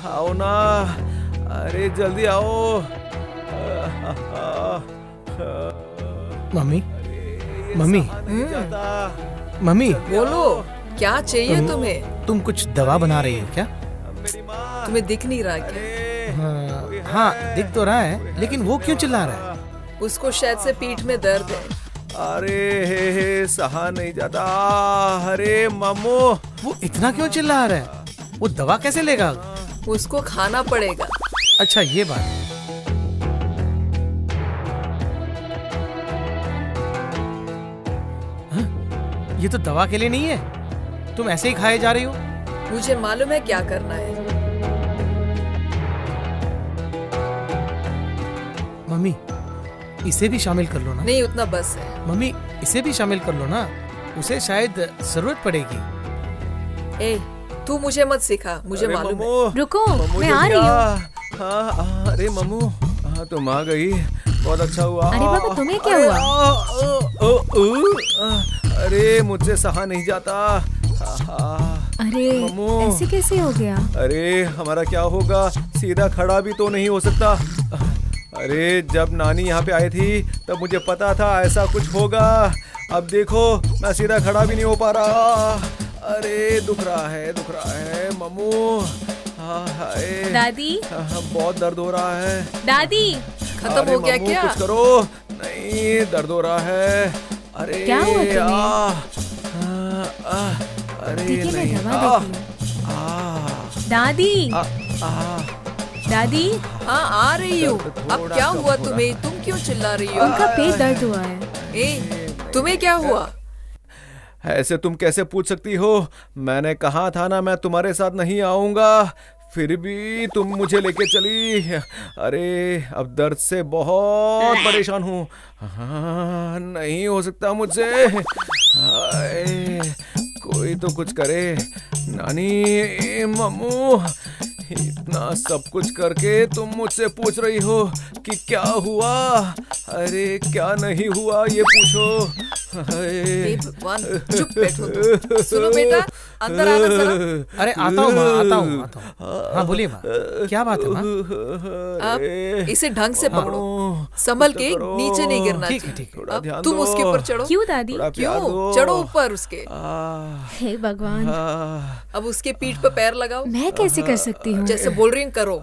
आओ ना, अरे जल्दी आओ। मम्मी, मम्मी, नहीं जाता। मम्मी, बोलो, क्या चाहिए तुम्हें? तुम कुछ दवा बना रही हो क्या? मेरी माँ, तुम्हें दिख नहीं रहा क्या? अरे, हाँ, दिख तो रहा है, लेकिन वो क्यों चिल्ला रहा है? उसको शायद से पीठ में दर्द है। अरे हे, सहा नहीं जाता। अरे मम्मू, वो इतना क्यों चिल्ला रहा है? वो दवा कैसे लेगा? उसको खाना पड़ेगा। अच्छा, ये बात। हाँ? ये तो दवा के लिए नहीं है, तुम ऐसे ही खाए जा रही हो। मुझे मालूम है क्या करना है। मम्मी, इसे भी शामिल कर लो ना। नहीं, उतना बस है। मम्मी, इसे भी शामिल कर लो ना, उसे शायद जरूरत पड़ेगी। ए, तू मुझे मत सिखा, मुझे अरे मालूम है। मम्मू, रुको, मम्मू मैं जल्दी आ रही हूँ। हाँ, अरे मम्मू, हाँ तुम आ गई, बहुत अच्छा हुआ। अरे बाबा, तुम्हें क्या अरे, हुआ? अरे मुझसे सहा नहीं जाता। अरे मम्मू। ऐसे कैसे हो गया? अरे हमारा क्या होगा? सीधा खड़ा भी तो नहीं हो सकता। अरे जब नानी यहाँ पे आई थी तब मुझे पता था ऐसा कुछ होगा। अब देखो मैं सीधा खड़ा भी नहीं हो पा रहा। अरे दुख रहा है मम्मू। हाय। दादी, बहुत दर्द हो रहा है। दादी, खत्म अरे हो गया मम्मू, क्या? कुछ करो। नहीं, दर्द हो रहा है। अरे क्या हुआ तुम्हें? अरे देखिए, मैं नहीं, दवा देती हूँ। दादी, दादी, हाँ, आ रही हूँ। दर्द अब थोड़ा क्या कम हुआ हो तुम्हें? तुम क्यों चिल्ला रही हो? उनका पेट दर्द हुआ है। ए, तुम्हें क्या हुआ? ऐसे तुम कैसे पूछ सकती हो? मैंने कहा था ना मैं तुम्हारे साथ नहीं आऊंगा, फिर भी तुम मुझे लेके चली। अरे अब दर्द से बहुत परेशान हूँ। हाँ, नहीं हो सकता मुझसे। हाय, कोई तो कुछ करे। नानी, मम्मू, इतना सब कुछ करके तुम मुझसे पूछ रही हो कि क्या हुआ? अरे क्या नहीं हुआ ये पूछो। हे भगवान, चुप बैठो तुम। सुनो बेटा, अंदर आना जरा। अरे आता हूँ माँ, आता हूँ। हाँ बोलिए माँ, क्या बात है माँ? अब इसे ढंग से पकड़ो, संभल के, नीचे नहीं गिरना ठीक है, चाहिए। ठीक है। अब तुम उसके ऊपर चढ़ो। क्यों दादी? क्यों? चढ़ो ऊपर उसके। हे भगवान, अब उसके पीठ पर पैर लगाओ। मैं कैसे कर सकती हूँ? जैसे बोल रही हूँ करो।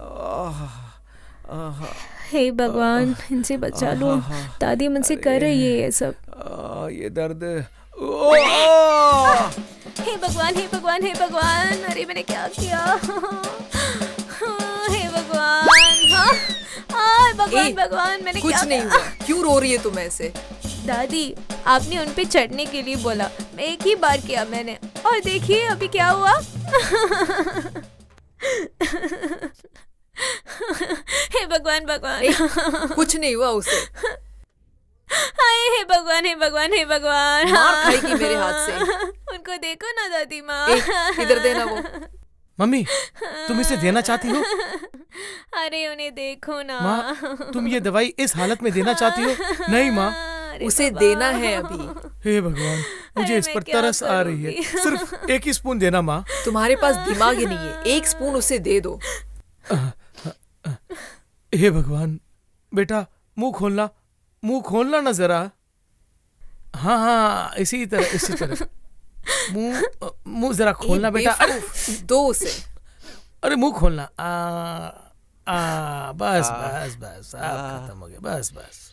हे भगवान, इनसे बचा लो। दादी मुझसे कर रही है ये सब। ये दर्द। हे भगवान, हे भगवान, हे भगवान, अरे मैंने क्या किया? हे भगवान, हाँ भगवान, ए, भगवान, मैंने कुछ क्या नहीं हुआ। क्यों रो रही है तुम ऐसे? दादी, आपने उन पे चढ़ने के लिए बोला, मैं एक ही बार किया मैंने, और देखिए अभी क्या हुआ। हे भगवान, भगवान, कुछ नहीं हुआ उसे। हाय हे भगवान, हे भगवान, हे भगवान, मार खाएगी मेरे हाथ से। उनको देखो ना दादी माँ। इधर देना वो। मम्मी, तुम इसे देना चाहती हो? अरे उन्हें देखो ना। माँ, तुम ये दवाई इस हालत में देना चाहती हो? नहीं माँ, अरे उसे बाबा। देना है अभी। हे भगवान, मुझे अरे इस मैं पर क्या तरस आ रही है। करूंगी? सिर्फ एक ही स्पून देना माँ। तुम्हारे पास दिमाग ही नहीं है, एक स्पून उसे दे दो। हे भगवान, बेटा मुंह खोलना, मुंह खोलना ना जरा। हाँ हाँ, इसी तरह, इसी तरह। मुंह जरा खोलना बेटा। अरे दो उसे। अरे मुंह खोलना। बस बस बस, आप खत्म हो गए, बस बस।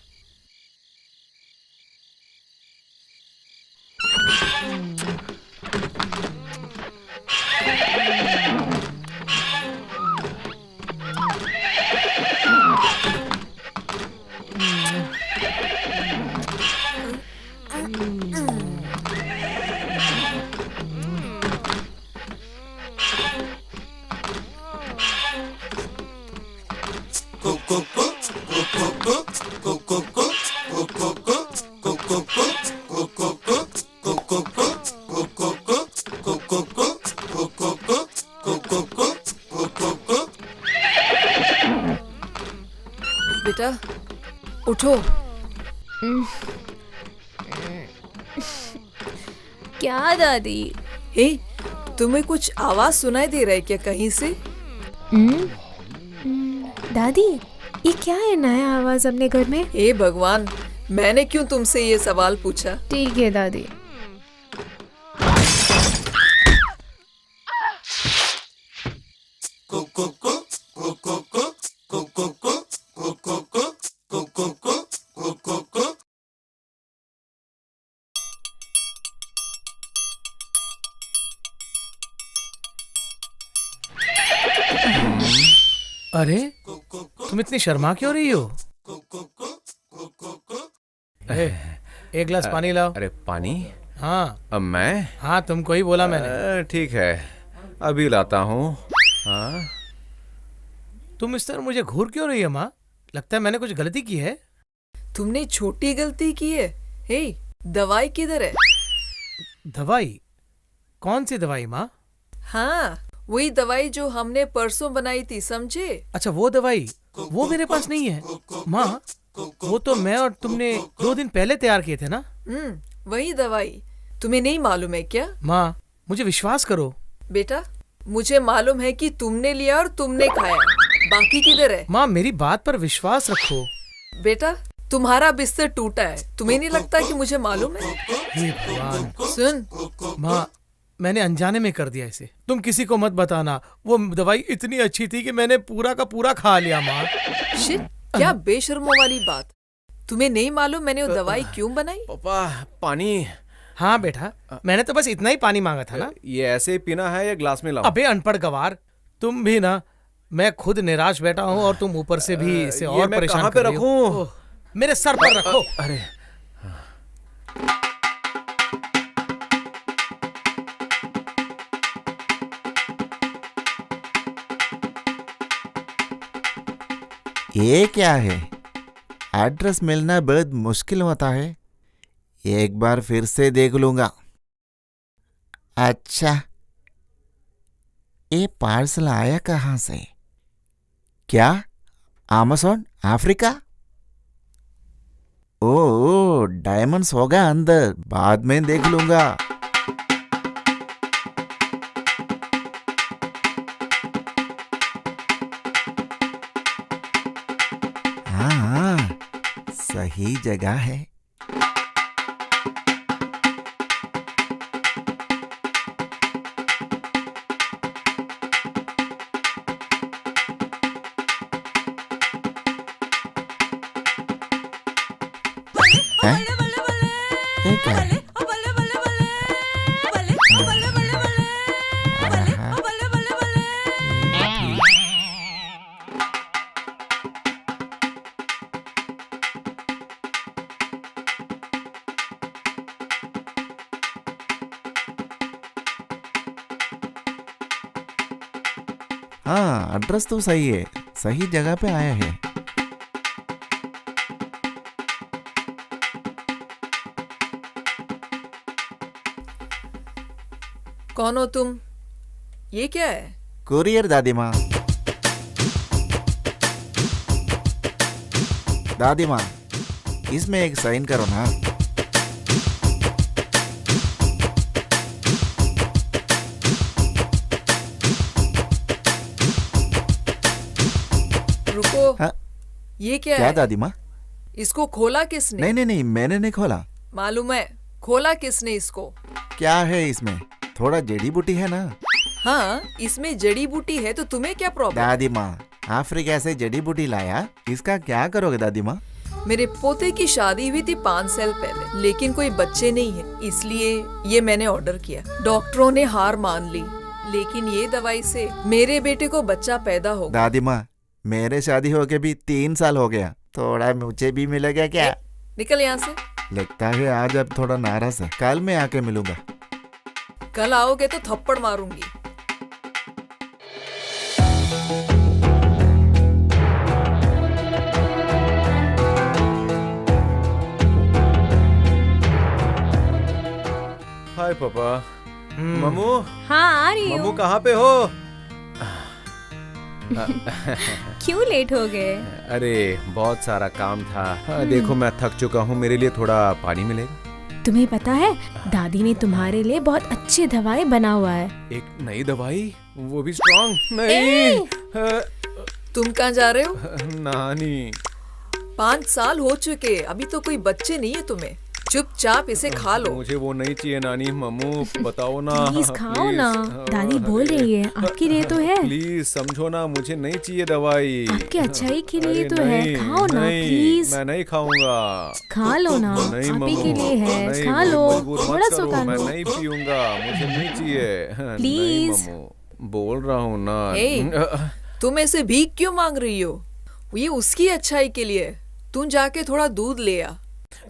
बेटा उठो। क्या दादी? हे, तुम्हें कुछ आवाज सुनाई दे रहा है क्या कहीं से? दादी, ये क्या है नया आवाज अपने घर में? हे भगवान, मैंने क्यों तुमसे ये सवाल पूछा? ठीक है दादी। अरे तुम इतनी शर्मा क्यों रही हो? एक गिलास पानी लाओ। अरे पानी? हाँ अब मैं? हाँ, तुमको ही बोला मैंने। ठीक है, अभी लाता हूँ। हाँ? तुम इस तरह मुझे घूर क्यों रही है माँ? लगता है मैंने कुछ गलती की है। तुमने छोटी गलती की है। हे, दवाई किधर है? दवाई? कौन सी दवाई माँ? हाँ, वही दवाई जो हमने परसों बनाई थी, समझे? अच्छा, वो दवाई, वो मेरे पास नहीं है माँ। वो तो मैं और तुमने 2 दिन पहले तैयार किए थे ना। वही दवाई। तुम्हें नहीं मालूम है क्या? माँ, मुझे विश्वास करो। बेटा, मुझे मालूम है कि तुमने लिया और तुमने खाया। बाकी किधर है? माँ, मेरी बात पर विश्वास रखो। बेटा, तुम्हारा बिस्तर टूटा है, तुम्हें नहीं लगता कि मुझे मालूम है? हे भगवान। सुन, माँ, मैंने अनजाने में कर दिया इसे। तुम किसी को मत बताना। वो दवाई इतनी अच्छी थी कि मैंने पूरा का पूरा खा लिया माँ। शिट, क्या बेशर्मों वाली बात। तुम्हें नहीं मालूम मैंने वो दवाई क्यों बनाई? पापा, पानी। हाँ बेटा, मैंने तो बस इतना ही पानी मांगा था ना। ये ऐसे ही पीना है या ग्लास में लाऊं? अबे अनपढ़ गवार, तुम भी ना। मैं खुद निराश बैठा हूँ और तुम ऊपर से भी इसे ये और मैं परेशान कहाँ कर पे रही हो। रखूं? ओह, मेरे सर पर रखो। अरे ये क्या है? एड्रेस मिलना बहुत मुश्किल होता है। एक बार फिर से देख लूंगा। अच्छा, ये पार्सल आया कहाँ से? क्या अमेज़न अफ्रीका? ओ डायमंड्स होगा अंदर, बाद में देख लूंगा। हाँ, सही जगह है। हैं? ये क्या है? आहा। हाँ, एड्रेस तो सही है, सही जगह पे आया है। कौन हो तुम? ये क्या है? कुरियर दादी माँ। दादी माँ, इसमें एक साइन करो ना। रुको। हाँ? ये क्या क्या है? दादी माँ? इसको खोला किसने? नहीं नहीं नहीं, मैंने नहीं खोला। मालूम है, खोला किसने इसको? क्या है इसमें? थोड़ा जड़ी बूटी है ना। हाँ, इसमें जड़ी बूटी है तो तुम्हें क्या प्रॉब्लम? दादी माँ, अफ्रीका से जड़ी बूटी लाया, इसका क्या करोगे दादी माँ? मेरे पोते की शादी हुई थी 5 साल पहले, लेकिन कोई बच्चे नहीं है, इसलिए ये मैंने ऑर्डर किया। डॉक्टरों ने हार मान ली, लेकिन ये दवाई से मेरे बेटे को बच्चा पैदा होगा। दादी माँ, मेरे शादी होके भी 3 साल हो गया, थोड़ा मुझे भी मिलेगा क्या? निकल यहाँ से। लगता है आज अब थोड़ा नाराज है, कल मैं आके मिलूंगा। कल आओगे तो थप्पड़ मारूंगी। हाय पापा। मम्मू, हाँ आ रही मम्मू हूँ। कहाँ पे हो? क्यों लेट हो गए? अरे बहुत सारा काम था। हाँ, देखो मैं थक चुका हूँ, मेरे लिए थोड़ा पानी मिलेगा? तुम्हें पता है दादी ने तुम्हारे लिए बहुत अच्छी दवाई बना हुआ है। एक नई दवाई, वो भी स्ट्रॉन्ग? नहीं। तुम कहाँ जा रहे हो? नानी। 5 साल हो चुके, अभी तो कोई बच्चे नहीं है तुम्हें। चुपचाप इसे खा लो। मुझे वो नहीं चाहिए नानी। मम्मू बताओ ना। प्लीज खाओ ना, प्लीज। दादी बोल रही है, आपके लिए तो है। प्लीज समझो ना, मुझे नहीं चाहिए दवाई। आपके अच्छाई के लिए अरे तो है, नहीं, खाओ ना नहीं, प्लीज। मैं नहीं खाऊंगा। खा लो ना, नहीं आप ही मम्मू, के लिए है, नहीं, खा लो, मजबूर मत थोड़ा सा करो, खा मैं लो। नहीं पीऊंगा, मुझे नहीं चाहिए। Please। नहीं मम्मू, बोल रहा हूँ ना। ए, तुम ऐसे भीख क्यों मांग रही हो? ये उसकी अच्छाई के लिए। तुम जाके थोड़ा दूध ले आ।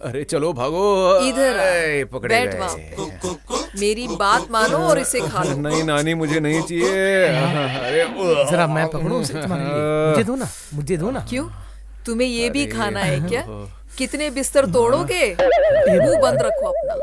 अरे चलो भागो। इधर आ, ए, पकड़े बैठ गए। वहाँ पे। मेरी बात मानो और इसे खा लो। नहीं नानी, मुझे नहीं चाहिए। अरे जरा मैं पकड़ूं उसे तुम्हारे लिए। मुझे दो ना, मुझे दो ना। क्यों? तुम्हें ये भी खाना है क्या? कितने बिस्तर तोड़ोगे? मुंह बंद रखो अपना।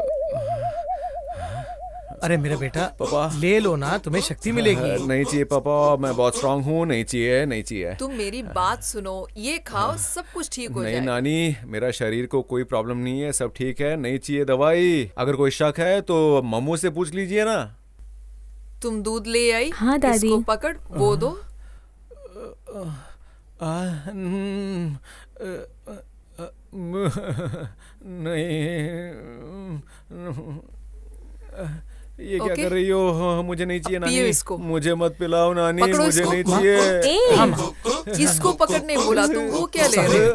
अरे मेरा बेटा, पापा। ले लो ना, तुम्हें शक्ति मिलेगी। नहीं चाहिए पापा, मैं बहुत स्ट्रांग हूँ। नहीं चाहिए, नहीं चाहिए। तुम मेरी बात सुनो, ये खाओ, सब कुछ ठीक हो नहीं जाएगा। नानी, मेरा शरीर को कोई प्रॉब्लम नहीं है, सब ठीक है। नहीं चाहिए दवाई। अगर कोई शक है तो मम्मू से पूछ लीजिए ना। तुम दूध ले आई? हाँ, दादी। इसको पकड़, वो दो। नहीं। ये क्या ओके। कर रही हो? मुझे नहीं चाहिए अब पियो नानी। इसको। मुझे मत पिलाओ नानी, पकड़ो मुझे इसको। नहीं चाहिए। ए, इसको पकड़ने बोला, तुम वो क्या ले रहे हो?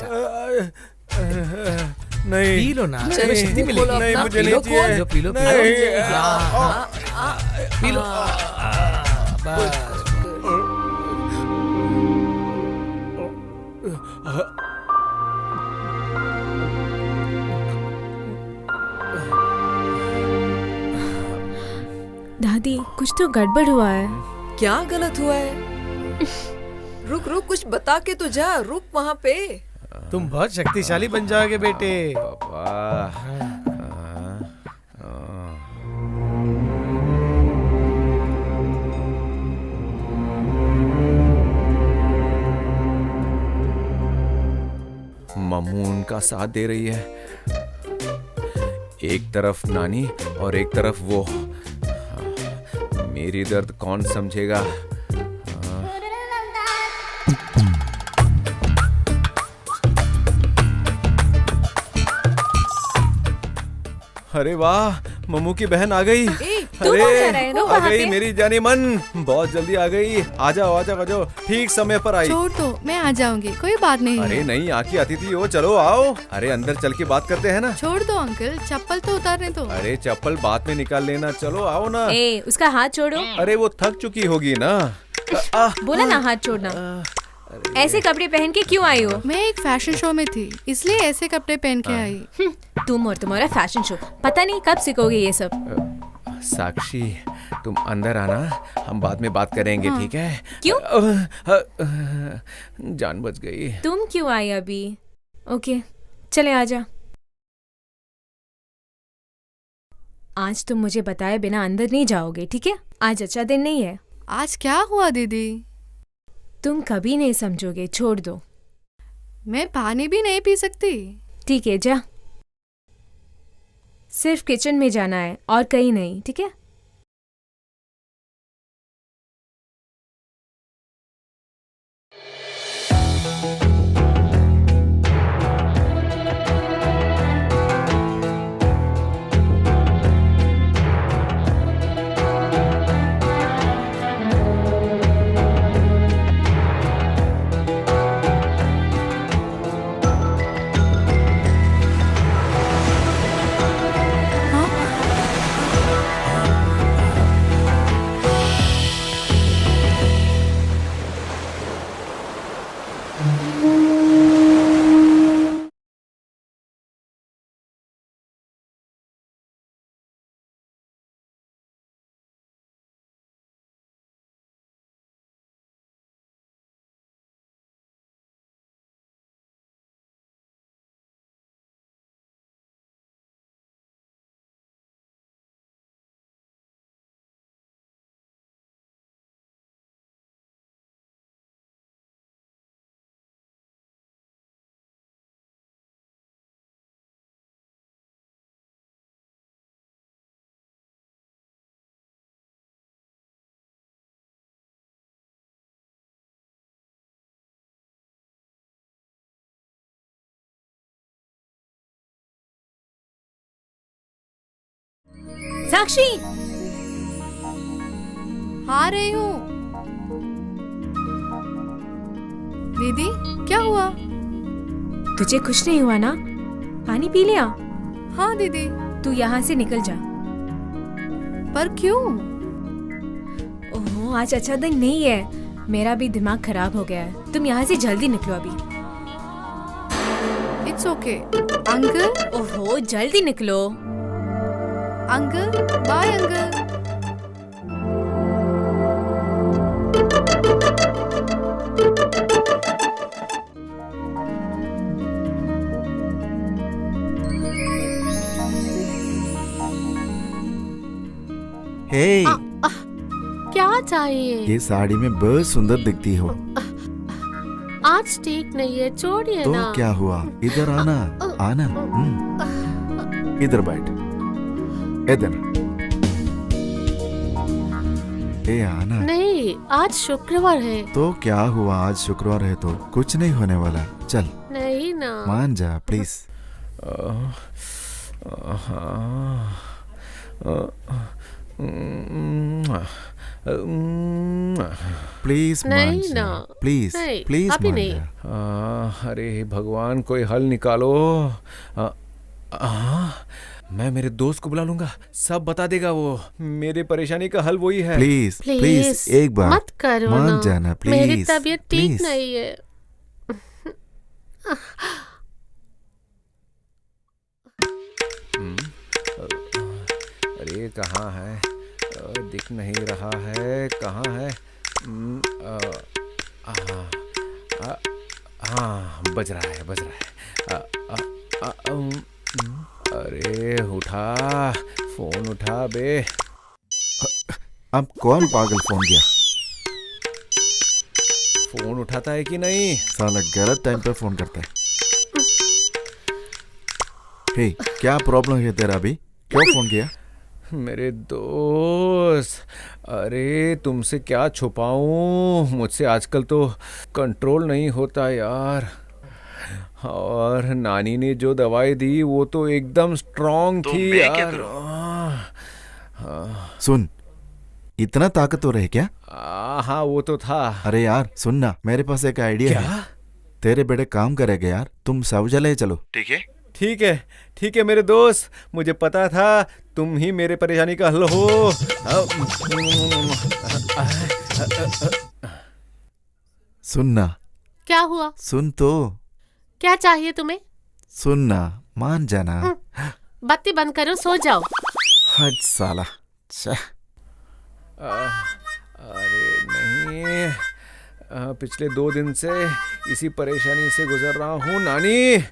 नहीं। पी लो ना, चलो, तुम्हें शक्ति मुंह मिलेगी। खोलो नहीं, अपना, मुझे पी नहीं लो, चाहिए। खोल। पी लो, पी लो, नहीं। P low. बस। दादी कुछ तो गड़बड़ हुआ है। क्या गलत हुआ है? रुक रुक, कुछ बता के तो जा। रुक वहाँ पे। तुम बहुत शक्तिशाली बन जाओगे बेटे। पापा। मम्मू उनका साथ दे रही है। एक तरफ नानी और एक तरफ वो। मेरी दर्द कौन समझेगा? अरे वाह, मम्मू की बहन आ गई। तू कौन जा रहा है? आ वहाँ गई पे? मेरी जानी मन, बहुत जल्दी आ गई। आ जाओ आ जाओ आ जाओ, ठीक समय पर आई। छोड़ दो, मैं आ जाऊंगी, कोई बात नहीं अरे है। नहीं, आकी आती थी वो। चलो आओ, अरे अंदर चल के बात करते हैं ना। छोड़ दो अंकल, चप्पल तो उतारने दो। अरे चप्पल बाद में निकाल लेना, चलो आओ ना। ए, उसका हाथ छोड़ो। अरे वो थक चुकी होगी ना। बोला ना हाथ छोड़ना। ऐसे कपड़े पहन के क्यों आई हो? मैं एक फैशन शो में थी, इसलिए ऐसे कपड़े पहन के आई। तुम और तुम्हारा फैशन शो, पता नहीं कब सीखोगे ये सब। साक्षी, तुम अंदर आना, हम बाद में बात करेंगे, ठीक है? क्यों? जान बच गई। तुम क्यों आई अभी? ओके, चले आजा। आज तुम मुझे बताए बिना अंदर नहीं जाओगे, ठीक है? आज अच्छा दिन नहीं है। आज क्या हुआ दीदी? तुम कभी नहीं समझोगे, छोड़ दो। मैं पानी भी नहीं पी सकती। ठीक है, जा। सिर्फ किचन में जाना है और कहीं नहीं, ठीक है? साक्षी, आ रही हूँ। दीदी, क्या हुआ? तुझे कुछ नहीं हुआ ना? पानी पी लिया? हाँ दीदी। तू यहाँ से निकल जा। पर क्यों? ओहो, आज अच्छा दिन नहीं है। मेरा भी दिमाग खराब हो गया है। तुम यहाँ से जल्दी निकलो अभी। It's okay. अंकल, ओहो, जल्दी निकलो। Uncle, bye uncle. हे, क्या चाहिए? ये साड़ी में बहुत सुंदर दिखती हो। आज ठीक नहीं है, छोड़िए तो ना। क्या हुआ? इधर आना, आना। इधर बैठ, इधर। ए आना। नहीं, आज शुक्रवार है। तो क्या हुआ? आज शुक्रवार है तो कुछ नहीं होने वाला। चल नहीं ना। मान जा प्लीज। प्लीज मान नहीं जा, ना। प्लीज नहीं, प्लीज अभी मान नहीं। जा। अरे भगवान, कोई हल निकालो। मैं मेरे दोस्त को बुला लूंगा, सब बता देगा वो। मेरे परेशानी का हल वही है। प्लीज प्लीज एक बार मत करो मान ना। जाना प्लीज। मेरी तबीयत ठीक प्लीज। नहीं है। अरे कहाँ है? दिख नहीं रहा है, कहाँ है? हाँ, बज रहा है, बज रहा है। अरे उठा, फोन उठा बे। अब कौन पागल फोन किया? फोन उठाता है कि नहीं? साला गलत टाइम पे फोन करता है। हे क्या प्रॉब्लम है तेरा अभी? क्यों फोन किया? मेरे दोस्त, अरे तुमसे क्या छुपाऊं, मुझसे आजकल तो कंट्रोल नहीं होता यार। और नानी ने जो दवाई दी वो तो एकदम स्ट्रांग तो थी मैं क्या यार। सुन, इतना ताकतवर है क्या? हाँ वो तो था। अरे यार सुन ना, मेरे पास एक आइडिया है। तेरे बेटे काम करेगा यार, तुम शौचालय चलो। ठीक है? ठीक है मेरे दोस्त, मुझे पता था तुम ही मेरे परेशानी का हल हो। सुन ना, क्या हुआ? सुन तो, क्या चाहिए तुम्हें? सुन ना, मान जाना। बत्ती बंद करो, सो जाओ। हट साला। छह। अरे नहीं, पिछले 2 दिन से इसी परेशानी से गुजर रहा हूँ नानी।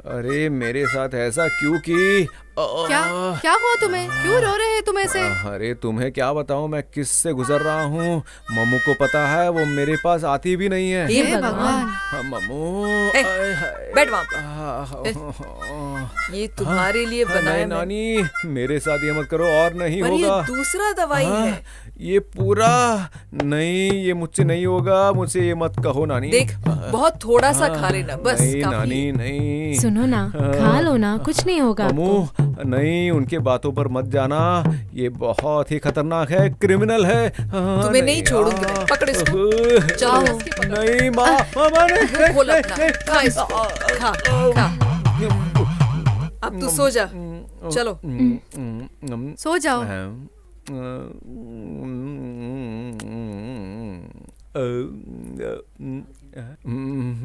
अरे मेरे साथ ऐसा क्यों की? क्या हुआ तुम्हें? क्यों रो रहे हैं तुम ऐसे? अरे तुम्हें क्या बताऊं मैं किससे गुजर रहा हूँ। मम्मू को पता है, वो मेरे पास आती भी नहीं है। हे हे भगवान, भगवान। हाँ, मम्मू। ए, आय हाय। बैठ वहाँ पे। ये तुम्हारे लिए बनाया नहीं मैंने। नानी, मेरे साथ ये मत करो और नहीं पर ये होगा। दूसरा दवाई हाँ, है। ये पूरा नहीं, ये मुझसे नहीं होगा, मुझसे ये मत कहो नानी। देख, बहुत थोड़ा सा खा लेना, बस नहीं काफी नानी है। नहीं। सुनो ना, खा लो ना, कुछ नहीं होगा आपको। मम्मू नहीं, उनके बातों पर मत जाना, ये बहुत ही खतरनाक है, क्रिमिनल है। तुम्हें नहीं छोड़ूंगी मैं, पकड़ इसको। जाओ। नहीं माँ नहीं। खोल अपना, खा इसको, खा खा। अब तू सो जा, चलो। सो जाओ।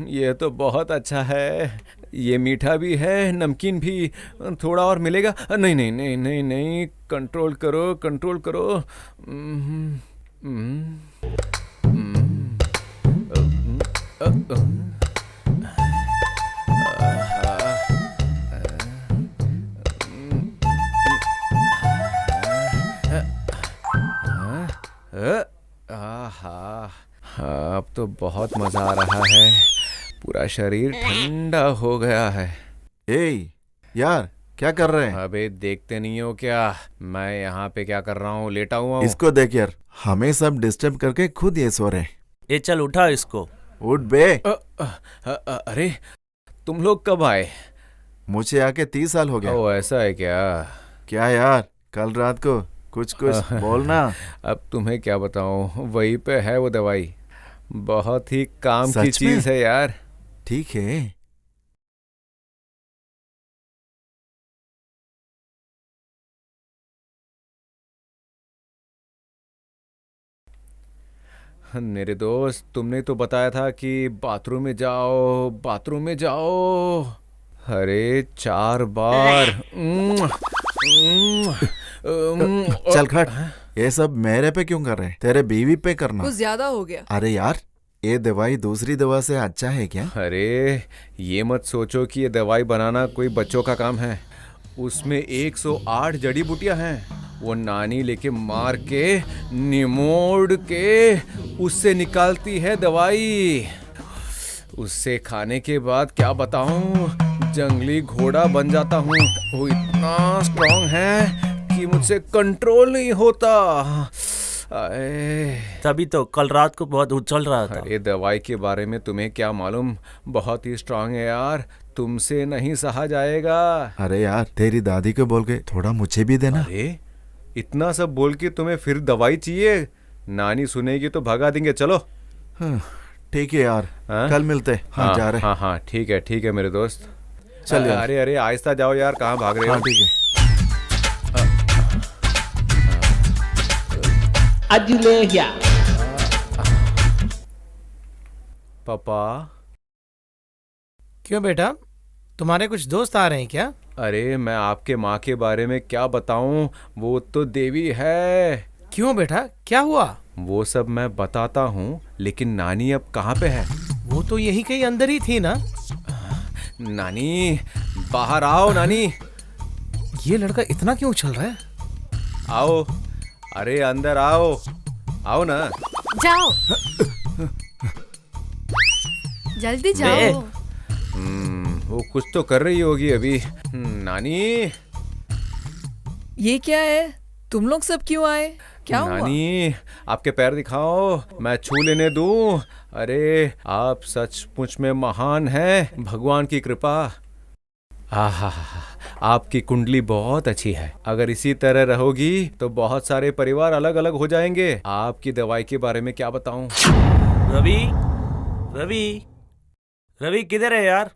ये तो बहुत अच्छा है, ये मीठा भी है, नमकीन भी। थोड़ा और मिलेगा? नहीं नहीं नहीं नहीं नहीं, कंट्रोल करो कंट्रोल करो। आहा, अब तो बहुत मजा आ रहा है, पूरा शरीर ठंडा हो गया है। ए यार, क्या कर रहे हैं? अबे देखते नहीं हो क्या, मैं यहाँ पे क्या कर रहा हूँ, लेटा हुआ हूँ। इसको देख यार, हमें सब डिस्टर्ब करके खुद ये सो रहे हैं। ये चल उठा इसको। उठ बे। अरे तुम लोग कब आए? मुझे आके 30 साल हो गया। ओ ऐसा है क्या? क्या यार, कल रात को कुछ बोलना। अब तुम्हें क्या बताऊं, वहीं पे है वो दवाई, बहुत ही काम की सच में? चीज है यार। ठीक है। मेरे दोस्त, तुमने तो बताया था कि बाथरूम में जाओ बाथरूम में जाओ। अरे 4 बार। चल खट, ये सब मेरे पे क्यों कर रहे हैं? तेरे बीवी पे करना। कुछ ज्यादा हो गया। अरे यार, ये दवाई दूसरी दवा से अच्छा है क्या? अरे ये मत सोचो कि ये दवाई बनाना कोई बच्चों का काम है, उसमें 108 जड़ी बूटियां हैं, वो नानी लेके मार के निमोड़ के उससे निकालती है दवाई। उससे खाने के बाद क्या बताऊं, जंगली घोड़ा बन जाता हूँ। वो इतना स्ट्रांग है कि मुझसे कंट्रोल नहीं होता। तभी तो कल रात को बहुत उछल रहा था। अरे दवाई के बारे में तुम्हें क्या मालूम, बहुत ही स्ट्रांग है यार, तुमसे नहीं सहा जाएगा। अरे यार, तेरी दादी को बोल के थोड़ा मुझे भी देना। अरे इतना सब बोल के तुम्हें फिर दवाई चाहिए? नानी सुनेगी तो भगा देंगे। चलो। हाँ, ठीक है यार, हाँ? कल मिलते। हाँ, जा रहे। हाँ ठीक है मेरे दोस्त। चल यार। अरे आहिस्ता जाओ यार, कहाँ भाग रहे हो? हाँ ठीक है। पापा। क्यों बेटा, तुम्हारे कुछ दोस्त आ रहे हैं क्या? अरे मैं आपके माँ के बारे में क्या बताऊं, वो तो देवी है। क्यों बेटा, क्या हुआ? वो सब मैं बताता हूँ, लेकिन नानी अब कहाँ पे है? वो तो यही कहीं अंदर ही थी ना। नानी बाहर आओ। नानी ये लड़का इतना क्यों उछल रहा है? आओ, अरे अंदर आओ, आओ ना। जाओ, जल्दी जाओ। वो कुछ तो कर रही होगी अभी। नानी, ये क्या है? तुम लोग सब क्यों आए? क्या हुआ? नानी आपके पैर दिखाओ, मैं छू लेने दूं। अरे आप सचमुच में महान हैं, भगवान की कृपा। आहा, आपकी कुंडली बहुत अच्छी है। अगर इसी तरह रहोगी तो बहुत सारे परिवार अलग अलग हो जाएंगे। आपकी दवाई के बारे में क्या बताऊं? रवि, रवि, रवि किधर है यार?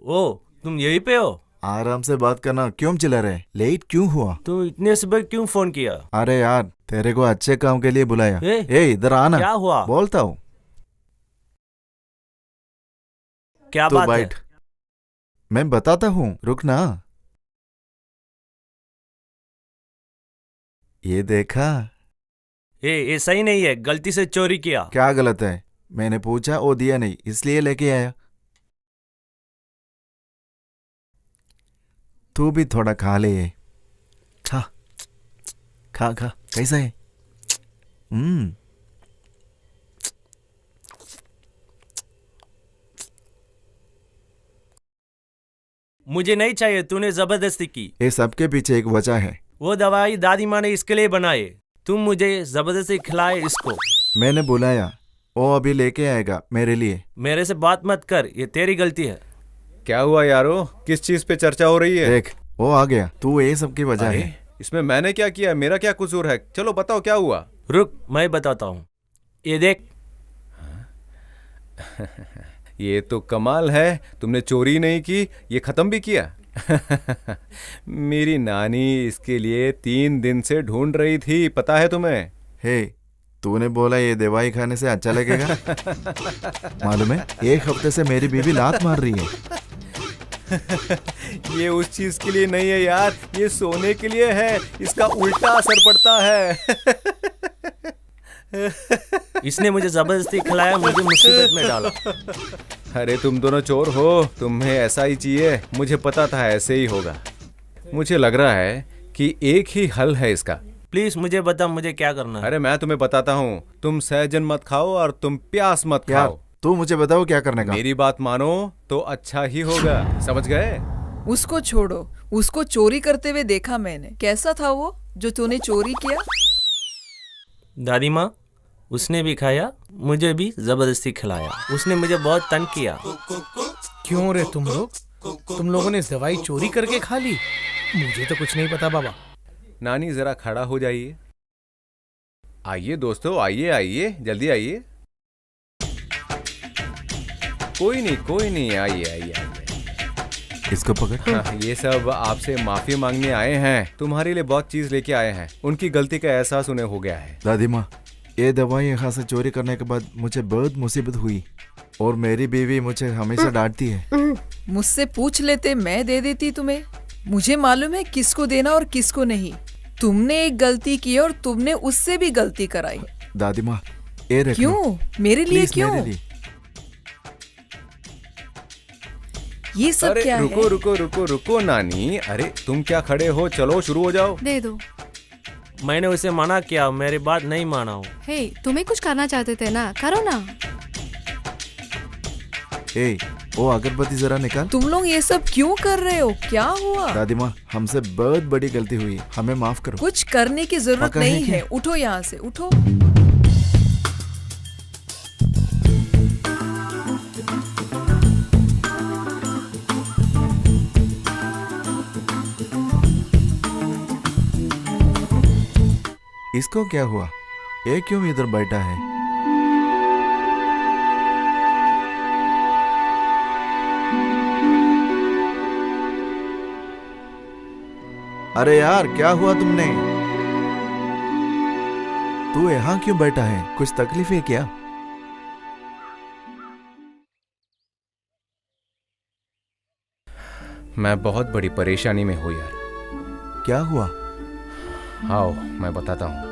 ओ, तुम यहीं पे हो? आराम से बात करना, क्यों चिल्ला रहे? लेट क्यों हुआ? तू इतने सुबह क्यों फोन किया? अरे यार, तेरे को अच्छे काम के लिए बुलाया। ए, इधर आना। क्या हुआ? बोलता हूँ। क्या तू बात है? बैठ, मैं बताता हूँ, रुक ना। ये देखा? ये सही नहीं है, गलती से चोरी किया। क्या गलत है? मैंने पूछा, वो दिया नहीं, इसलिए लेके आया। तू भी थोड़ा खा ले। खा खा खा, कैसा है? मुझे नहीं चाहिए, तूने जबरदस्ती की। ये सबके पीछे एक वजह है। वो दवाई दादी माँ ने इसके लिए बनाई, तुम मुझे जबरदस्ती खिलाए इसको। मैंने बुलाया, वो अभी लेके आएगा मेरे लिए। मेरे से बात मत कर, ये तेरी गलती है। क्या हुआ यारो, किस चीज पे चर्चा हो रही है? देख, वो आ गया। तू ये सब की वजह अरे, है। इसमें मैंने क्या किया? मेरा क्या कसूर है? चलो बताओ क्या हुआ। रुक, मैं बताता हूँ। ये देख। ये तो कमाल है, तुमने चोरी नहीं की, ये खत्म भी किया। मेरी नानी इसके लिए 3 दिन से ढूंढ रही थी, पता है तुम्हें? हे, तूने बोला ये दवाई खाने से अच्छा लगेगा। मालूम है, 1 हफ्ते से मेरी बीवी लात मार रही है। ये उस चीज के लिए नहीं है यार, ये सोने के लिए है। इसका उल्टा असर पड़ता है। इसने मुझे जबरदस्ती खिलाया, मुझे मुसीबत में डाला। अरे तुम दोनों चोर हो, तुम्हें ऐसा ही चाहिए। मुझे पता था ऐसे ही होगा। मुझे लग रहा है कि एक ही हल है इसका। प्लीज मुझे बता, मुझे क्या करना है? अरे मैं तुम्हें बताता हूँ, तुम सहजन मत खाओ और तुम प्यास मत यार, खाओ। तू मुझे बताओ क्या करने का। मेरी बात मानो तो अच्छा ही होगा, समझ गए? उसको छोड़ो, उसको चोरी करते हुए देखा मैंने। कैसा था वो जो तूने चोरी किया? दादी माँ, उसने भी खाया, मुझे भी जबरदस्ती खिलाया। उसने मुझे बहुत तंग किया। क्यों रे तुम लोगों ने दवाई चोरी करके खा ली? मुझे तो कुछ नहीं पता बाबा। नानी जरा खड़ा हो जाइए। आइए दोस्तों, आइए आइए, जल्दी आइए। कोई नहीं, आइए आइए आइए। इसको पकड़। हाँ, ये सब आपसे माफी मांगने आए हैं। तुम्हारे लिए बहुत चीज लेके आए हैं। उनकी गलती का एहसास उन्हें हो गया है। दादी माँ, ये दवाई यहाँ से चोरी करने के बाद मुझे बहुत मुसीबत हुई और मेरी बीवी मुझे हमेशा डांटती है। मुझसे पूछ लेते, मैं दे देती तुम्हें। मुझे मालूम है किसको देना और किसको नहीं। तुमने एक गलती की और तुमने उससे भी गलती कराई। दादी माँ, ये रख लो। क्यों? मेरे लिए प्लीज, क्यों? मेरे लिए। ये सब अरे क्या रुको है? रुको रुको रुको नानी, अरे तुम क्या खड़े हो? चलो शुरू हो जाओ। दे दो। मैंने उसे मना किया, मेरी बात नहीं माना हो। हे, तुम्हें कुछ करना चाहते थे ना, करो ना। ए, वो अगरबत्ती जरा निकाल। तुम लोग ये सब क्यों कर रहे हो? क्या हुआ? दादी माँ, हमसे बहुत बड़ी गलती हुई, हमें माफ करो। कुछ करने की जरूरत पक्का है नहीं कि- है। उठो यहाँ से, उठो। इसको क्या हुआ? ये क्यों इधर बैठा है? अरे यार, क्या हुआ तुमने? तू यहाँ क्यों बैठा है? कुछ तकलीफ है क्या? मैं बहुत बड़ी परेशानी में हूँ यार। क्या हुआ? आओ मैं बताता हूँ।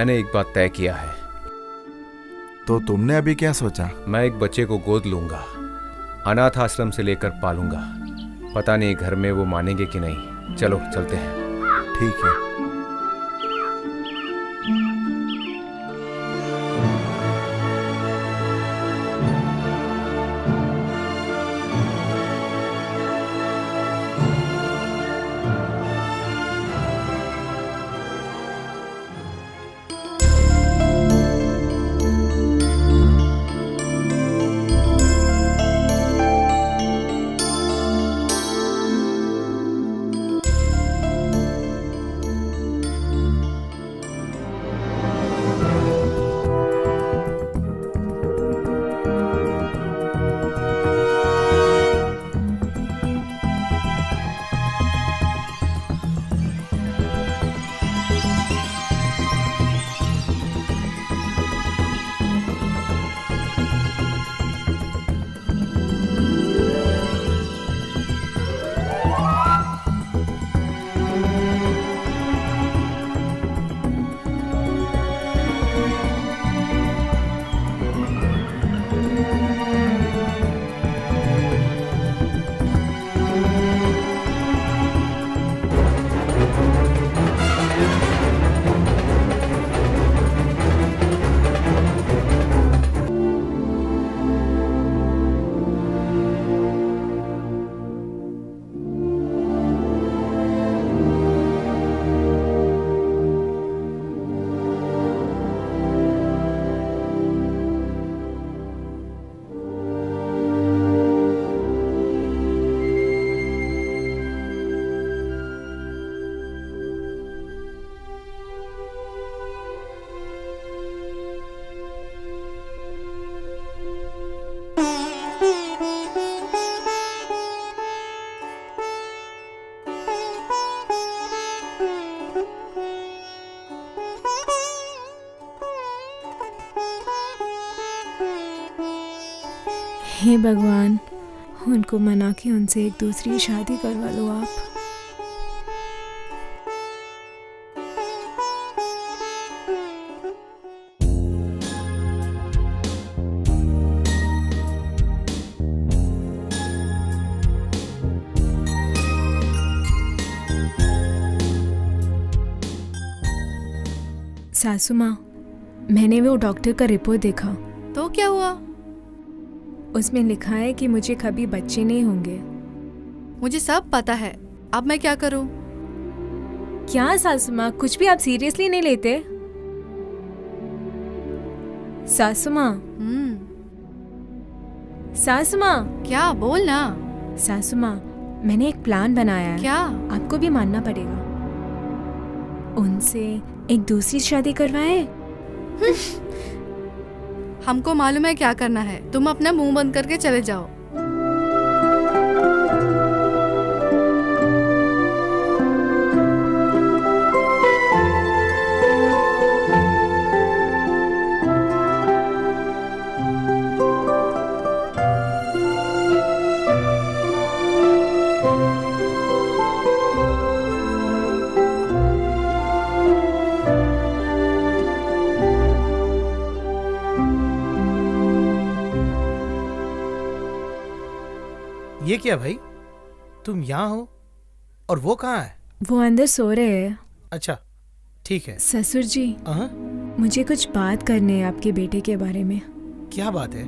मैंने एक बात तय किया है। तो तुमने अभी क्या सोचा? मैं एक बच्चे को गोद लूंगा, अनाथ आश्रम से लेकर पालूंगा। पता नहीं घर में वो मानेंगे कि नहीं। चलो चलते हैं। ठीक है। हे भगवान, उनको मना के उनसे एक दूसरी शादी करवा लो आप। सासू माँ, मैंने वो डॉक्टर का रिपोर्ट देखा। तो क्या हुआ? उसमें लिखा है कि मुझे कभी बच्चे नहीं होंगे। मुझे सब पता है, अब मैं क्या करूं? क्या सासू माँ, कुछ भी आप सीरियसली नहीं लेते? सासू माँ, सासू माँ, क्या? बोल ना। सासू माँ, मैंने एक प्लान बनाया है। क्या? आपको भी मानना पड़ेगा। उनसे एक दूसरी शादी करवाए। हमको मालूम है क्या करना है, तुम अपना मुंह बंद करके चले जाओ। ये क्या भाई, तुम यहाँ हो और वो कहाँ है? वो अंदर सो रहे हैं। अच्छा ठीक है। ससुर जी, हाँ, मुझे कुछ बात करनी है आपके बेटे के बारे में। क्या बात है?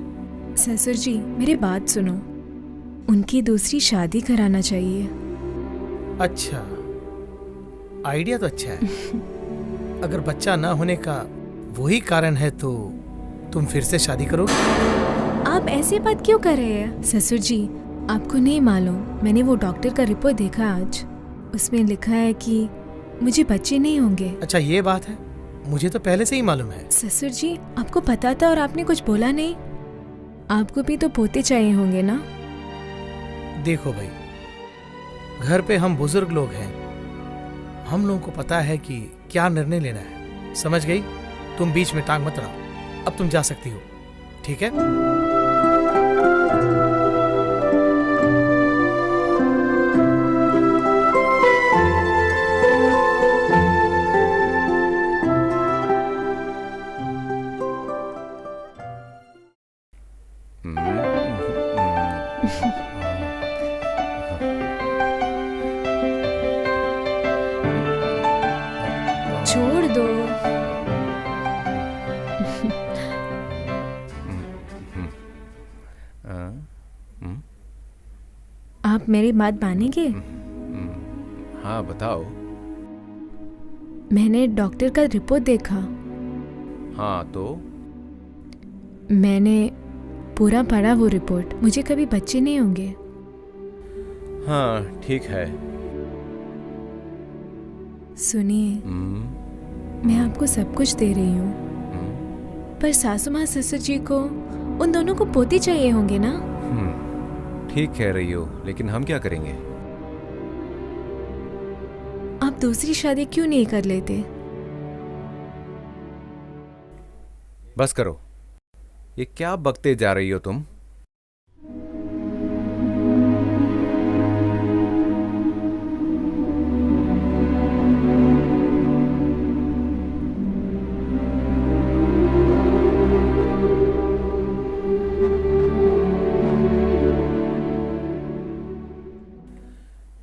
ससुर जी, मेरी बात सुनो। उनकी दूसरी शादी कराना चाहिए। अच्छा, आइडिया तो अच्छा है। अगर बच्चा ना होने का वही कारण है तो तुम फिर से शादी करोगे? आप ऐसी बात क्यों कर रहे हैं ससुर जी? आपको नहीं मालूम, मैंने वो डॉक्टर का रिपोर्ट देखा आज। उसमें लिखा है कि मुझे बच्चे नहीं होंगे। अच्छा ये बात है, मुझे तो पहले से ही मालूम है। ससुर जी, आपको पता था और आपने कुछ बोला नहीं? आपको भी तो पोते चाहिए होंगे ना? देखो भाई, घर पे हम बुजुर्ग लोग हैं, हम लोगों को पता है कि क्या निर्णय लेना है। समझ गई? तुम बीच में टांग मत अड़ाओ। अब तुम जा सकती हो, ठीक है? छोड़ दो। आप मेरी बात मानेंगे? हाँ बताओ। मैंने डॉक्टर का रिपोर्ट देखा। हाँ तो मैंने पूरा पढ़ा वो रिपोर्ट। मुझे कभी बच्चे नहीं होंगे। हाँ ठीक है। सुनिए, मैं आपको सब कुछ दे रही हूँ, पर सासू माँ ससुर जी को, उन दोनों को पोती चाहिए होंगे ना? ठीक कह रही हो, लेकिन हम क्या करेंगे? आप दूसरी शादी क्यों नहीं कर लेते? बस करो। ये क्या बकते जा रही हो तुम?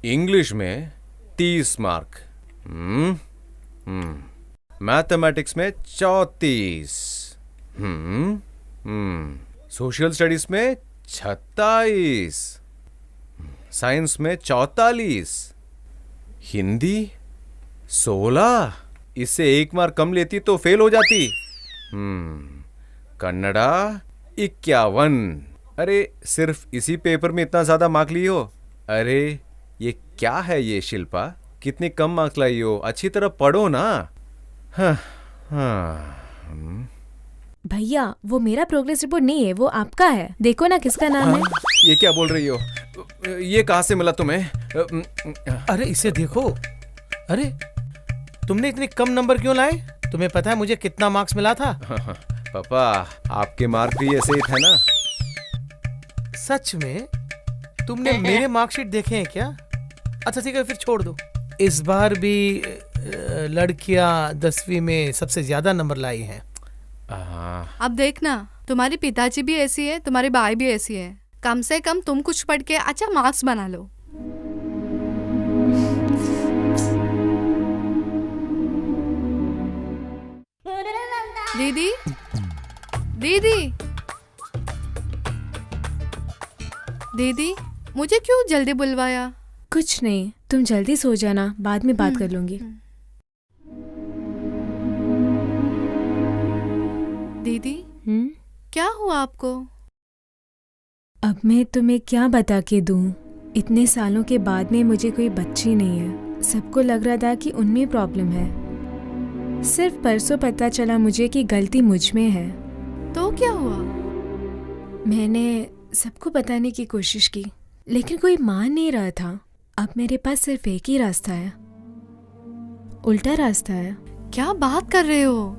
इंग्लिश में 30 मार्क, मैथमेटिक्स में 34, सोशल स्टडीज में 26, साइंस में 44, हिंदी 16। इससे 1 मार्क कम लेती तो फेल हो जाती। कन्नड़ा 51। अरे सिर्फ इसी पेपर में इतना ज्यादा मार्क ली हो? अरे ये क्या है ये शिल्पा, कितने कम मार्क्स लाई हो? अच्छी तरह पढ़ो ना। हाँ, हाँ। भैया, वो मेरा प्रोग्रेस रिपोर्ट नहीं है, वो आपका है। देखो ना किसका नाम है। ये क्या बोल रही हो? ये कहाँ से मिला तुम्हें? अरे इसे देखो। अरे तुमने इतने कम नंबर क्यों लाए? तुम्हें पता है मुझे कितना मार्क्स मिला था? पापा, आपके मार्क भी ऐसे ही थे ना? सच में? तुमने मेरे मार्कशीट देखे हैं क्या? अच्छा ठीक है, फिर छोड़ दो। इस बार भी लड़कियां 10वीं में सबसे ज्यादा नंबर लाई हैं। अब देखना, तुम्हारे पिताजी भी ऐसी है, तुम्हारी भाई भी ऐसी है। कम से कम तुम कुछ पढ़ के अच्छा मार्क्स बना लो। दीदी, दीदी, दीदी, मुझे क्यों जल्दी बुलवाया? कुछ नहीं, तुम जल्दी सो जाना, बाद में बात कर लूंगी। दीदी, क्या हुआ आपको? अब मैं तुम्हें क्या बता के दूं? इतने सालों के बाद में मुझे कोई बच्ची नहीं है। सबको लग रहा था कि उनमें प्रॉब्लम है। सिर्फ परसों पता चला मुझे कि गलती मुझ में है। तो क्या हुआ? मैंने सबको बताने की कोशिश की, लेकिन कोई मान नहीं रहा था। अब मेरे पास सिर्फ एक ही रास्ता है, उल्टा रास्ता है। क्या बात कर रहे हो?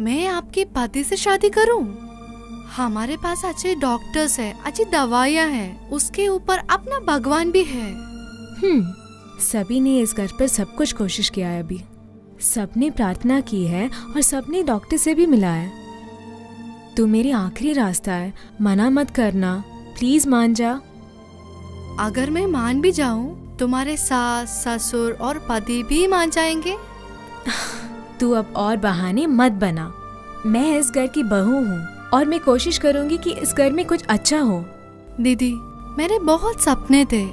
मैं आपके पति से शादी करूं? हमारे पास अच्छे डॉक्टर्स हैं, अच्छी दवाइयां हैं, उसके ऊपर अपना भगवान भी है। सभी ने इस घर पर सब कुछ कोशिश किया है। अभी सबने प्रार्थना की है और सबने डॉक्टर से भी मिला है। तू मेरी आखिरी रास्ता है, मना मत करना, प्लीज मान जा। अगर मैं मान भी जाऊं, तुम्हारे सास, ससुर और पति भी मान जाएंगे? तू अब और बहाने मत बना। मैं इस घर की बहू हूँ और मैं कोशिश करूंगी कि इस घर में कुछ अच्छा हो। दीदी, मेरे बहुत सपने थे,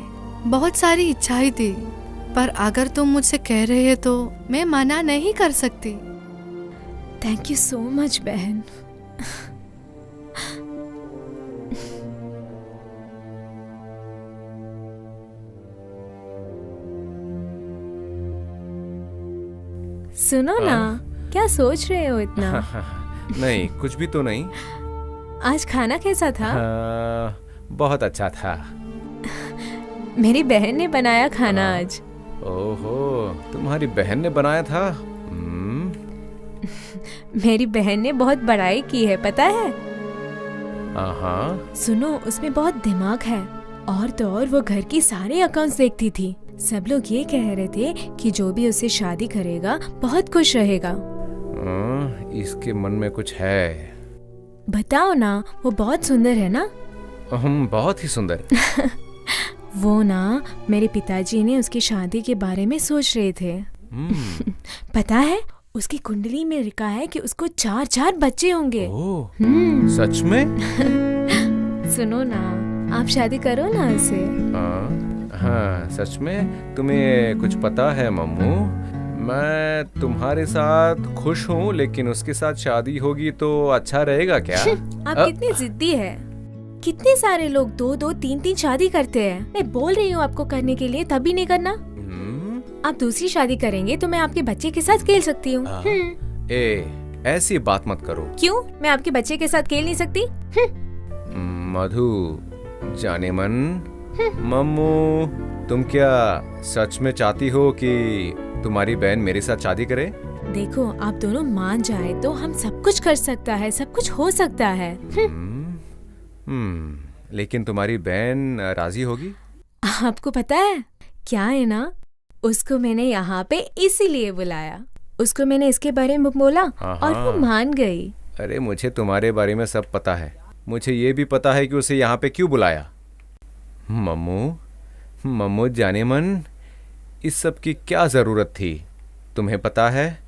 बहुत सारी इच्छाएं थी, पर अगर तुम मुझसे कह रहे हो तो मैं मना नहीं कर सकती। थैंक यू सो मच बहन। सुनो ना, क्या सोच रहे हो इतना? नहीं, कुछ भी तो नहीं। आज खाना कैसा था? बहुत अच्छा था। मेरी बहन ने बनाया खाना आज। ओहो, तुम्हारी बहन ने बनाया था? मेरी बहन ने बहुत बड़ाई की है, पता है? हाँ। सुनो, उसमें बहुत दिमाग है। और तो और वो घर की सारे अकाउंट्स देखती थी। सब लोग ये कह रहे थे कि जो भी उससे शादी करेगा बहुत खुश रहेगा। इसके मन में कुछ है। बताओ ना, वो बहुत सुंदर है ना? बहुत ही सुंदर। वो ना मेरे पिताजी ने उसकी शादी के बारे में सोच रहे थे। पता है उसकी कुंडली में लिखा है कि उसको 4 बच्चे होंगे। ओह, सच में? सुनो ना, आप शादी करो ना उसे। हाँ, सच में? तुम्हें कुछ पता है मम्मू, मैं तुम्हारे साथ खुश हूँ, लेकिन उसके साथ शादी होगी तो अच्छा रहेगा क्या? आप कितनी जिद्दी है। कितने सारे लोग 2-2, 3-3 शादी करते हैं। मैं बोल रही हूँ आपको करने के लिए, तभी नहीं करना। आप दूसरी शादी करेंगे तो मैं आपके बच्चे के साथ खेल सकती हूँ। ऐसी बात मत करो। क्यों? मैं आपके बच्चे के साथ खेल नहीं सकती? मधु, जाने मन, मम्मू, तुम क्या सच में चाहती हो कि तुम्हारी बहन मेरे साथ शादी करे? देखो, आप दोनों मान जाए तो हम सब कुछ कर सकता है, सब कुछ हो सकता है। लेकिन तुम्हारी बहन राजी होगी? आपको पता है क्या है ना, उसको मैंने यहाँ पे इसीलिए बुलाया। उसको मैंने इसके बारे में बोला और वो मान गई। अरे मुझे तुम्हारे बारे में सब पता है। मुझे ये भी पता है कि उसे यहाँ पे क्यों बुलाया। मम्मू जाने मन, इस सब की क्या जरूरत थी? तुम्हें पता है,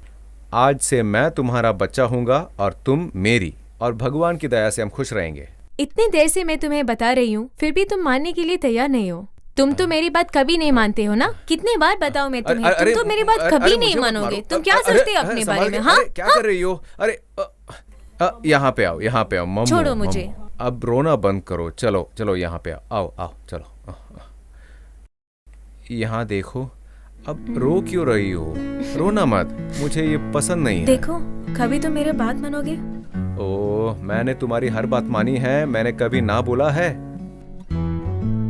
आज से मैं तुम्हारा बच्चा हूँगा और तुम मेरी, और भगवान की दया से हम खुश रहेंगे। इतनी देर से मैं तुम्हें बता रही हूँ, फिर भी तुम मानने के लिए तैयार नहीं हो। तुम तो मेरी बात कभी नहीं मानते हो ना। कितने बार बताओ मैं तुम्हें, तुम तो मेरी बात कभी नहीं मानोगे। तुम क्या सोचते हो अपने बारे में? हाँ, क्या कर रही हो? अरे यहाँ पे आओ, यहाँ पे आओ मम्मू। छोड़ो मुझे। अब रोना बंद करो। चलो चलो यहाँ पे आओ, आओ चलो। यहाँ देखो, अब रो क्यों रही हो? रोना मत, मुझे ये पसंद नहीं है। देखो, कभी तो मेरे बात मानोगे? ओह, मैंने तुम्हारी हर बात मानी है, मैंने कभी ना बोला है।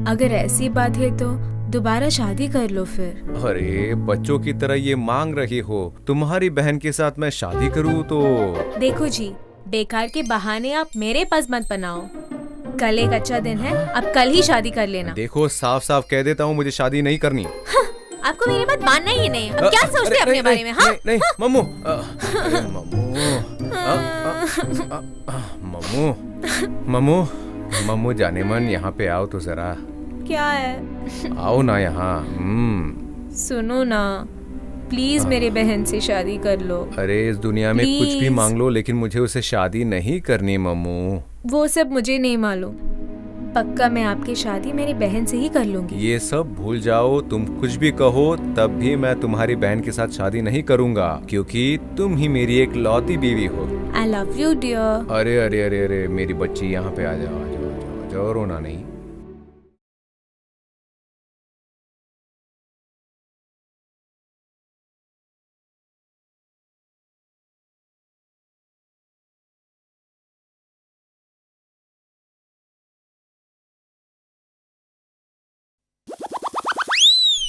अगर ऐसी बात है तो दोबारा शादी कर लो फिर। अरे बच्चों की तरह ये मांग रही हो, तुम्हारी बहन के साथ मैं शादी करूँ तो? देखो जी, बेकार के बहाने आप मेरे पास मत बनाओ। कल एक अच्छा दिन है, अब कल ही शादी कर लेना। देखो, साफ साफ कह देता हूँ, मुझे शादी नहीं करनी। हाँ, आपको मेरी बात मानना ही नहीं। अब क्या सोचते हैं अपने बारे में? हाँ? नहीं मम्मू, मम्मू, मम्मू जाने मन, यहाँ पे आओ तो जरा। क्या है? आओ ना यहाँ। सुनो ना, प्लीज मेरे बहन से शादी कर लो। अरे इस दुनिया में कुछ भी Please. मांग लो, लेकिन मुझे उसे शादी नहीं करनी मम्मू। वो सब मुझे नहीं मालूम। पक्का मैं आपकी शादी मेरी बहन से ही कर लूंगी। ये सब भूल जाओ, तुम कुछ भी कहो तब भी मैं तुम्हारी बहन के साथ शादी नहीं करूंगा, क्योंकि तुम ही मेरी एक लौती बीवी हो। I love you dear. अरे अरे अरे अरे मेरी बच्ची, यहाँ पे आ जाओ, आ जाओ, आ जाओ, रोना नहीं।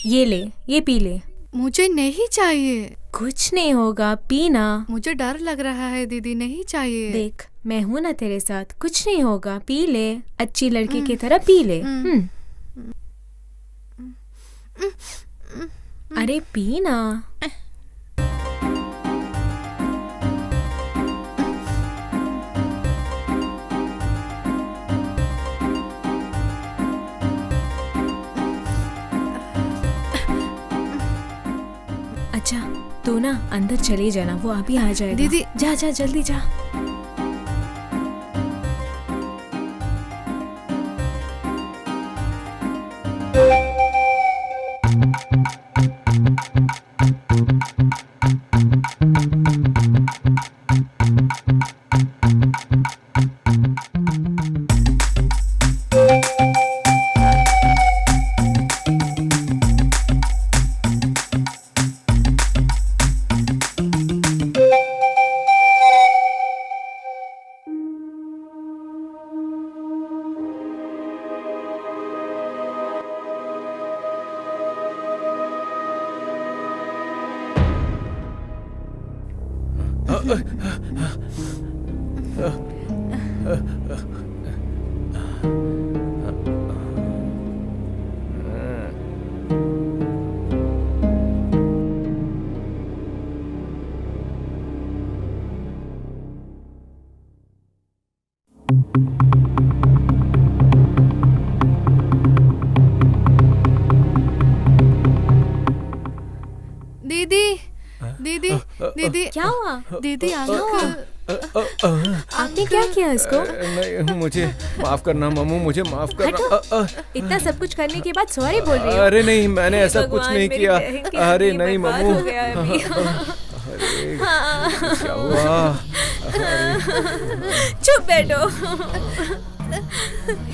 ये ले, ये पी ले। मुझे नहीं चाहिए। कुछ नहीं होगा, पीना। मुझे डर लग रहा है दीदी, नहीं चाहिए। देख, मैं हूं ना तेरे साथ, कुछ नहीं होगा, पी ले। अच्छी लड़की की तरह पी ले। अरे पी ना। अच्छा, तू ना अंदर चली जाना, वो अभी आ जाएगा। दीदी। जा जा, जल्दी जा। दीदी क्या हुआ? दीदी अंकल आपने क्या किया इसको? नहीं, मुझे माफ करना मम्मू, मुझे माफ करना। इतना सब कुछ करने के बाद सॉरी बोल रही हो? अरे नहीं, मैंने ऐसा कुछ भगवान, नहीं मेरी किया। बहन की अरे जिंदगी नहीं बर्बाद मम्मू। हो गया है अभी। अरे क्या हुआ? चुप बैठो।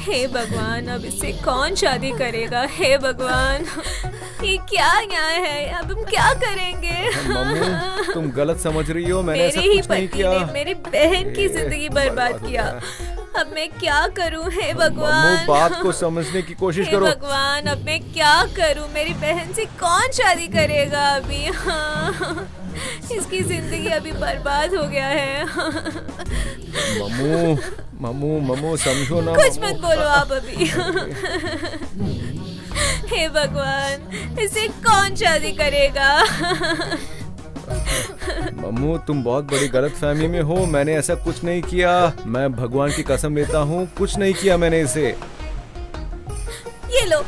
हे भगवान, अब इससे कौन शादी करेगा? हे भगवान, ये क्या न्याय है? अब हम क्या करेंगे? मम्मू, तुम गलत समझ रही हो, मैंने ऐसा मेरे ही कुछ नहीं पति किया। ने मेरी बहन की जिंदगी बर्बाद हो किया। गया। अब मैं क्या करूं? हे मम्मू, भगवान, बात को समझने की कोशिश हे करो। भगवान, अब मैं क्या करूं? मेरी बहन से कौन शादी करेगा अभी? हाँ, इसकी जिंदगी अभी बर्बाद हो गया है। मम्मू, मम्मू, मम्मू समझो ना। कुछ मम्मू। मत बोलो आप अभी। हे भगवान, इसे कौन शादी करेगा? मम्मू, तुम बहुत बड़ी गलतफहमी में हो। मैंने ऐसा कुछ नहीं किया। मैं भगवान की कसम लेता हूँ, कुछ नहीं किया मैंने इसे। ये लो,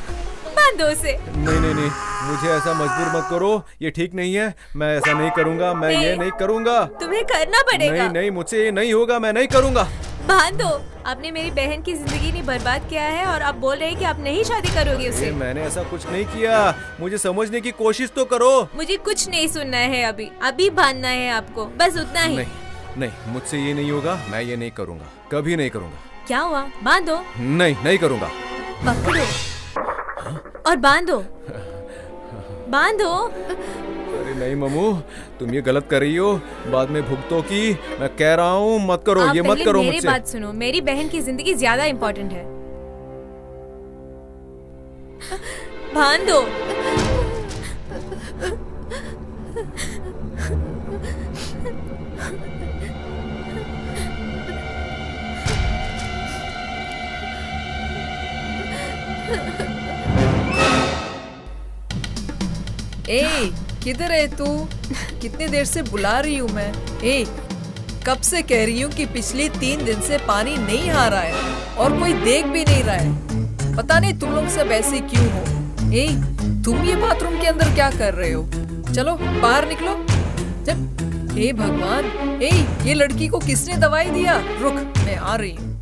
बांधो उसे। नहीं नहीं नहीं, मुझे ऐसा मजबूर मत करो, ये ठीक नहीं है। मैं ऐसा नहीं करूँगा, मैं ये नहीं करूँगा। तुम्हें करना पड़ेगा। नहीं नहीं, मुझसे ये नहीं होगा, मैं नहीं करूँगा। बांधो। आपने मेरी बहन की जिंदगी नहीं बर्बाद किया है और आप बोल रहे हैं कि आप नहीं शादी करोगे उसे। मैंने ऐसा कुछ नहीं किया, मुझे समझने की कोशिश तो करो। मुझे कुछ नहीं सुनना है अभी, अभी बांधना है आपको, बस उतना ही। नहीं नहीं, मुझसे ये नहीं होगा, मैं ये नहीं करूँगा, कभी नहीं करूँगा। क्या हुआ? बांधो। नहीं नहीं करूँगा। पकड़ो और बांधो, बांधो। अरे नहीं मम्मू, तुम ये गलत कर रही हो, बाद में भुगतो की। मैं कह रहा हूँ मत करो, आप ये मत पहले करो मेरी मुझसे। बात सुनो, मेरी बहन की जिंदगी ज्यादा इम्पोर्टेंट है। बांधो। ए, किधर है तू? कितनी देर से बुला रही हूँ मैं। ए, कब से कह रही हूँ कि पिछले 3 दिन से पानी नहीं आ रहा है और कोई देख भी नहीं रहा है। पता नहीं तुम लोग सब ऐसे क्यों हो। ए, तुम ये बाथरूम के अंदर क्या कर रहे हो? चलो बाहर निकलो। जब हे भगवान, ए, ये लड़की को किसने दवाई दिया? रुक, मैं आ रही हूँ।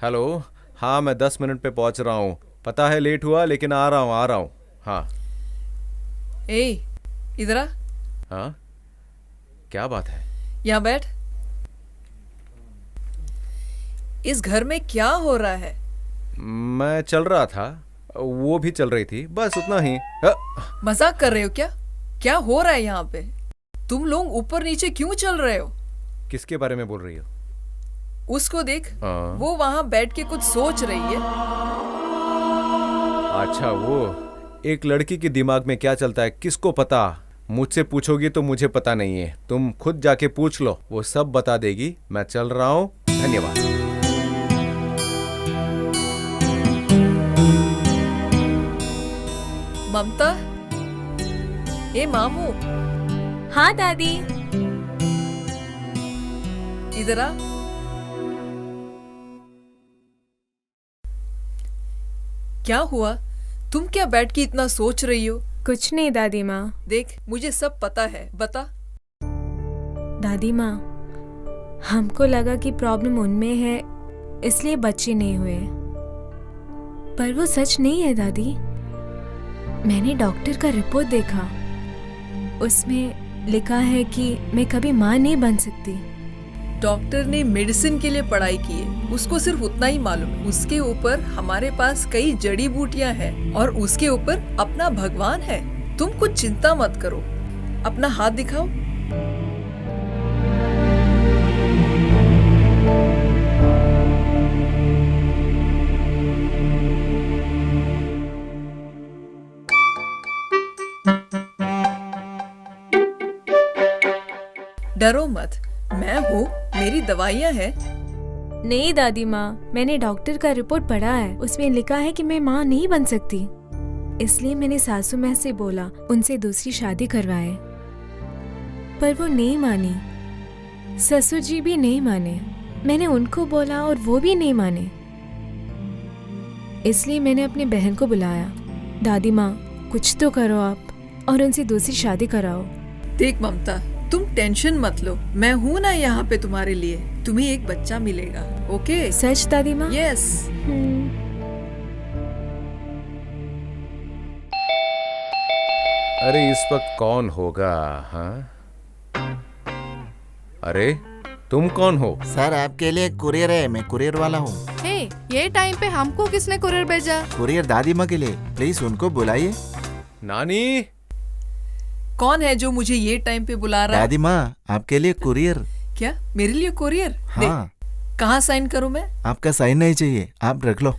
हेलो, हाँ मैं 10 मिनट पे पहुंच रहा हूँ। पता है लेट हुआ, लेकिन आ रहा हूँ। हाँ। ए, इधर आ, हाँ, क्या बात है? यहाँ बैठ। इस घर में क्या हो रहा है? मैं चल रहा था, वो भी चल रही थी, बस उतना ही। मजाक कर रहे हो क्या? क्या हो रहा है यहाँ पे? तुम लोग ऊपर नीचे क्यों चल रहे हो? किसके बारे में बोल रही हो? उसको देख, हाँ। वो वहाँ बैठ के कुछ सोच रही है। अच्छा, वो एक लड़की के दिमाग में क्या चलता है किसको पता? मुझसे पूछोगी तो मुझे पता नहीं है, तुम खुद जाके पूछ लो, वो सब बता देगी। मैं चल रहा हूँ, धन्यवाद। ममता, ए मामू, हाँ दादी। इधर आ। क्या हुआ? तुम क्या बैठ के इतना सोच रही हो? कुछ नहीं दादी माँ। देख, मुझे सब पता है, बता। दादी माँ, हमको लगा कि प्रॉब्लम उनमें है, इसलिए बच्चे नहीं हुए, पर वो सच नहीं है दादी। मैंने डॉक्टर का रिपोर्ट देखा, उसमें लिखा है कि मैं कभी माँ नहीं बन सकती। डॉक्टर ने मेडिसिन के लिए पढ़ाई की है, उसको सिर्फ उतना ही मालूम है। उसके ऊपर हमारे पास कई जड़ी बूटियां हैं और उसके ऊपर अपना भगवान है। तुम कुछ चिंता मत करो। अपना हाथ दिखाओ। डरो मत, मैं हूँ, मेरी दवाइयाँ हैं। नहीं दादी माँ, मैंने डॉक्टर का रिपोर्ट पढ़ा है, उसमें लिखा है कि मैं माँ नहीं बन सकती। इसलिए मैंने सासू माँ से बोला उनसे दूसरी शादी करवाए, पर वो नहीं मानी। ससुर जी भी नहीं माने। मैंने उनको बोला और वो भी नहीं माने। इसलिए मैंने अपनी बहन को बुलाया। दादी माँ, कुछ तो करो आप और उनसे दूसरी शादी कराओ। देख ममता, तुम टेंशन मत लो, मैं हूँ ना यहाँ पे तुम्हारे लिए। तुम्हें एक बच्चा मिलेगा, ओके? सच दादी माँ? यस। अरे इस वक्त कौन होगा? हाँ, अरे तुम कौन हो? सर आपके लिए कुरियर है, मैं कुरियर वाला हूँ। हे, ये टाइम पे हमको किसने कुरियर भेजा? कुरियर दादी माँ के लिए, प्लीज उनको बुलाइए। नानी, कौन है जो मुझे ये टाइम पे बुला रहा है? दादी माँ आपके लिए कुरियर। क्या मेरे लिए कोरियर? हाँ। कहाँ साइन करूँ मैं? आपका साइन नहीं चाहिए, आप रख लो।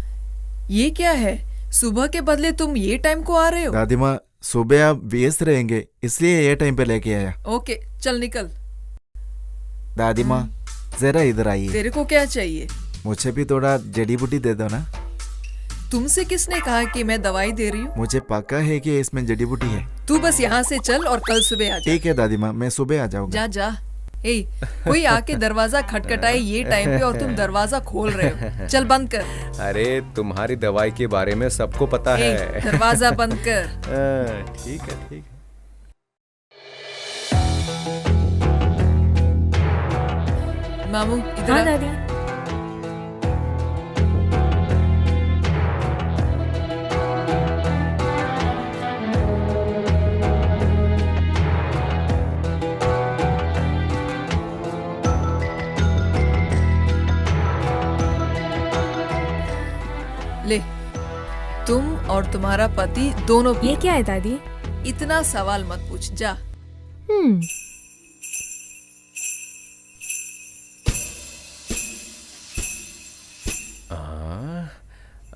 ये क्या है? सुबह के बदले तुम ये टाइम को आ रहे हो? दादी माँ, सुबह आप व्यस्त रहेंगे इसलिए ये टाइम पे लेके आया। ओके, चल निकल। दादी माँ जरा इधर आइए। तेरे को क्या चाहिए? मुझे भी थोड़ा जड़ी बूटी दे दो ना। तुमसे किसने कहा कि मैं दवाई दे रही हूँ? मुझे पक्का है कि इसमें जड़ी बूटी है। तू बस यहाँ से चल और कल सुबह आ जा। ठीक है दादी माँ, मैं सुबह आ जाऊंगा। जा जा। ए, कोई आके दरवाजा खटखटाए ये टाइम पे और तुम दरवाजा खोल रहे हो। चल बंद कर। अरे तुम्हारी दवाई के बारे में सबको पता ए, है। दरवाजा बंद कर। ठीक है ठीक है। मामू इधर हाँ आ। दादी। ले, तुम और तुम्हारा पति दोनों ये क्या है दादी? इतना सवाल मत पूछ, जा।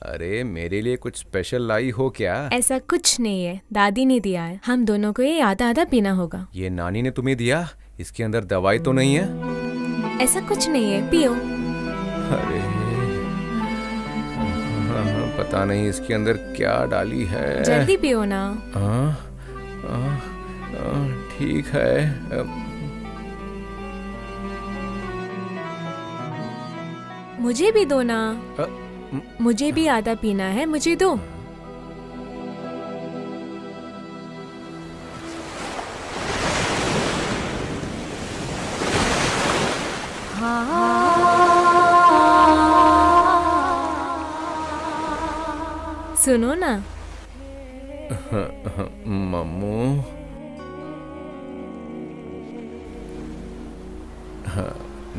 अरे मेरे लिए कुछ स्पेशल लाई हो क्या? ऐसा कुछ नहीं है, दादी ने दिया है। हम दोनों को ये आधा आधा पीना होगा। ये नानी ने तुम्हें दिया? इसके अंदर दवाई तो नहीं है? ऐसा कुछ नहीं है, पियो। अरे पता नहीं इसके अंदर क्या डाली है। जल्दी पियो ना। ठीक है। मुझे भी दो ना। मुझे भी आधा पीना है, मुझे दो। सुनो ना। मम्मू,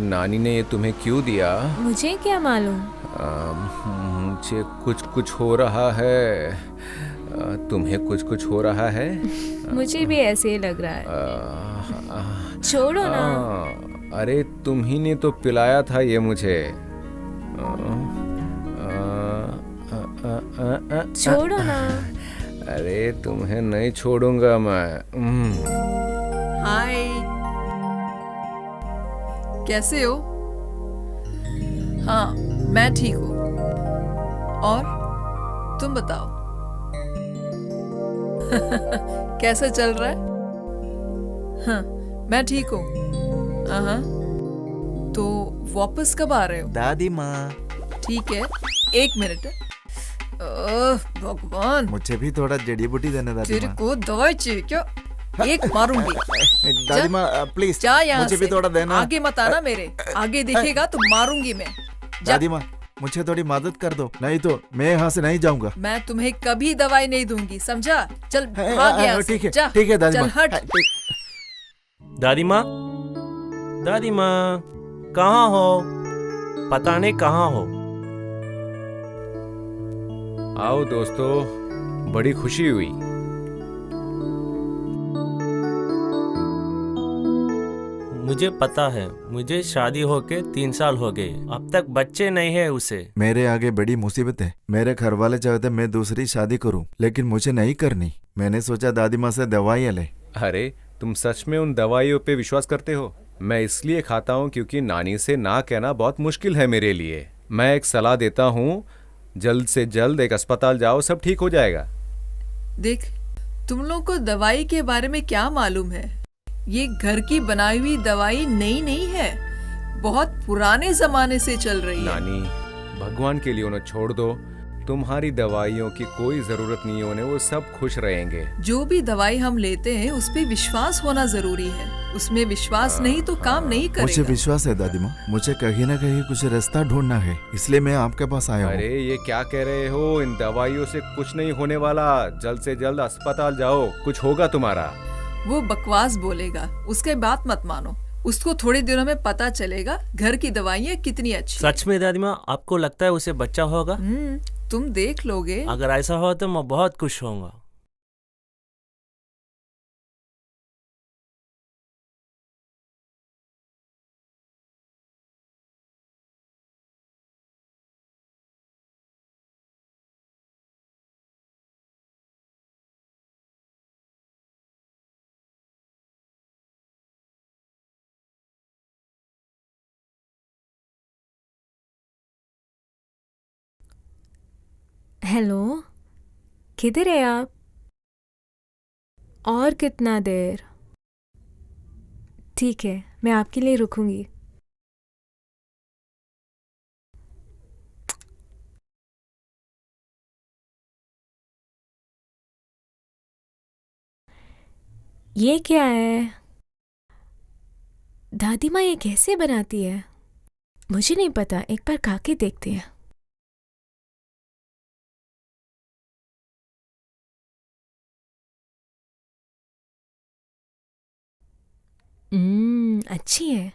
नानी ने ये तुम्हें क्यों दिया? मुझे क्या मालूम। मुझे कुछ कुछ हो रहा है। तुम्हें कुछ कुछ हो रहा है? मुझे भी ऐसे ही लग रहा है। छोड़ो ना। अरे तुम ही ने तो पिलाया था ये मुझे। छोड़ो ना। अरे तुम्हें नहीं छोड़ूंगा मैं। हाय, कैसे हो? हाँ, मैं ठीक हूँ। और तुम बताओ। कैसा चल रहा है? हाँ, मैं ठीक हूँ। हाँ, तो वापस कब आ रहे हो? दादी माँ, ठीक है, 1 मिनट। भगवान, मुझे भी थोड़ा जड़ी बूटी देना दादी तेरे माँ। को दवाई चाहिए क्या? एक मारूंगी। दादी माँ प्लीज जा यहाँ मुझे से। भी थोड़ा देना। आगे मत आना मेरे। आगे दिखेगा तो मारूंगी मैं। जा। दादी माँ मुझे थोड़ी मदद कर दो, नहीं तो मैं यहाँ से नहीं जाऊंगा। मैं तुम्हें कभी दवाई नहीं दूंगी, समझा? चल भाग यहाँ से। ठीक है जा। ठीक है दादी चल माँ। हट। दादी माँ, दादी माँ, कहाँ हो? पता नहीं कहाँ हो। आओ दोस्तों, बड़ी खुशी हुई। मुझे पता है, मुझे शादी होके 3 साल हो गए, अब तक बच्चे नहीं है उसे। मेरे आगे बड़ी मुसीबत है। मेरे घर वाले चाहते मैं दूसरी शादी करूं, लेकिन मुझे नहीं करनी। मैंने सोचा दादी माँ से दवाइयाँ ले। अरे तुम सच में उन दवाइयों पे विश्वास करते हो? मैं इसलिए खाता हूँ क्योंकि नानी से ना कहना बहुत मुश्किल है मेरे लिए। मैं एक सलाह देता हूँ, जल्द से जल्द एक अस्पताल जाओ, सब ठीक हो जाएगा। देख, तुम लोग को दवाई के बारे में क्या मालूम है? ये घर की बनाई हुई दवाई नई नहीं है, बहुत पुराने जमाने से चल रही है। नानी, भगवान के लिए उन्हें छोड़ दो। तुम्हारी दवाइयों की कोई जरूरत नहीं होने, वो सब खुश रहेंगे। जो भी दवाई हम लेते हैं उस पे विश्वास होना जरूरी है। उसमें विश्वास नहीं तो काम नहीं मुझे करेगा। विश्वास है दादी माँ, मुझे कहीं ना कहीं कुछ रास्ता ढूंढना है, इसलिए मैं आपके पास आया हूँ। अरे ये क्या कह रहे हो? इन दवाइयों से कुछ नहीं होने वाला। जल्द से जल्द अस्पताल जाओ, कुछ होगा तुम्हारा। वो बकवास बोलेगा, उसके बात मत मानो। उसको थोड़े दिनों में पता चलेगा घर की दवाइयाँ कितनी अच्छी। सच में दादी माँ, आपको लगता है उसे बच्चा होगा? तुम देख लोगे। अगर ऐसा हो तो मैं बहुत खुश होऊंगा। हेलो, किधर है आप? और कितना देर? ठीक है, मैं आपके लिए रुकूंगी। ये क्या है? दादी माँ ये कैसे बनाती है? मुझे नहीं पता, एक बार खा के देखते हैं। अच्छी है।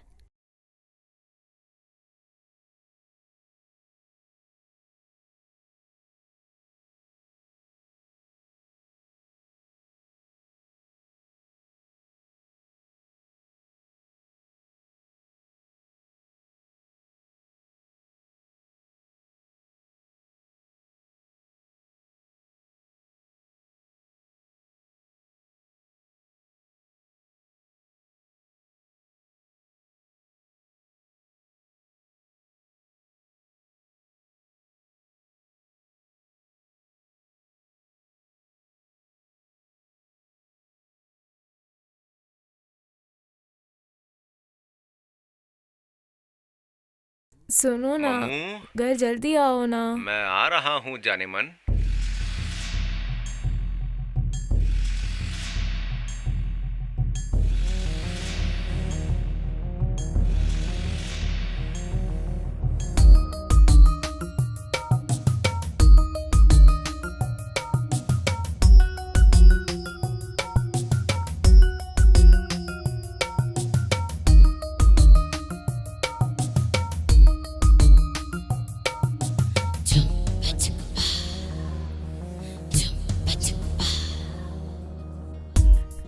सुनो ना, घर जल्दी आओ ना। मैं आ रहा हूँ जाने मन।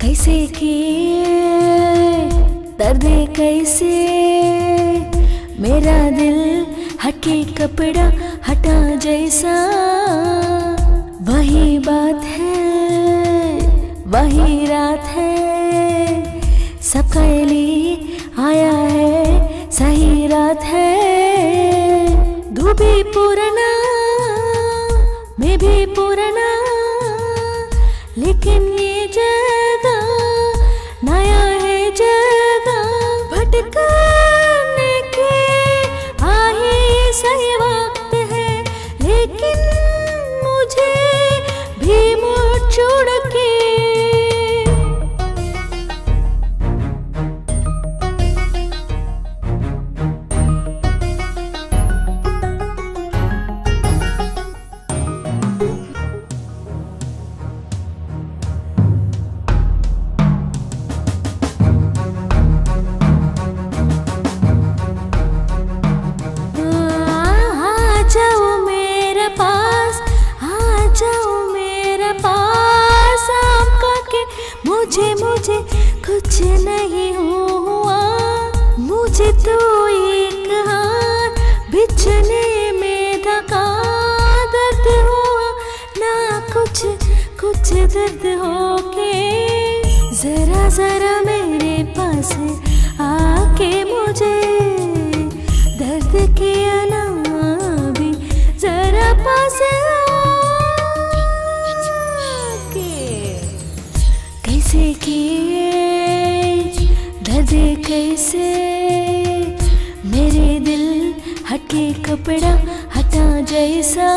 कैसे किए दर्द कैसे मेरा दिल हटे कपड़ा हटा जैसा। वही बात है वही रात है, सबका लिए आया है सही रात है। तू भी पुराना मैं भी पुराना, लेकिन ये जगह नया है जगह। भटकने के आए सही वक्त है, लेकिन मुझे भी मुड़ छोड़ के मुझे मुझे कुछ नहीं हुआ, मुझे तो एक हाथ बिछने में धका दर्द हुआ ना, कुछ कुछ दर्द होके जरा जरा मेरे पास आके मुझे दर्द किया ना भी जरा पास आके, कैसे किए दर्द कैसे, मेरे दिल हटके कपड़ा हटा जैसा।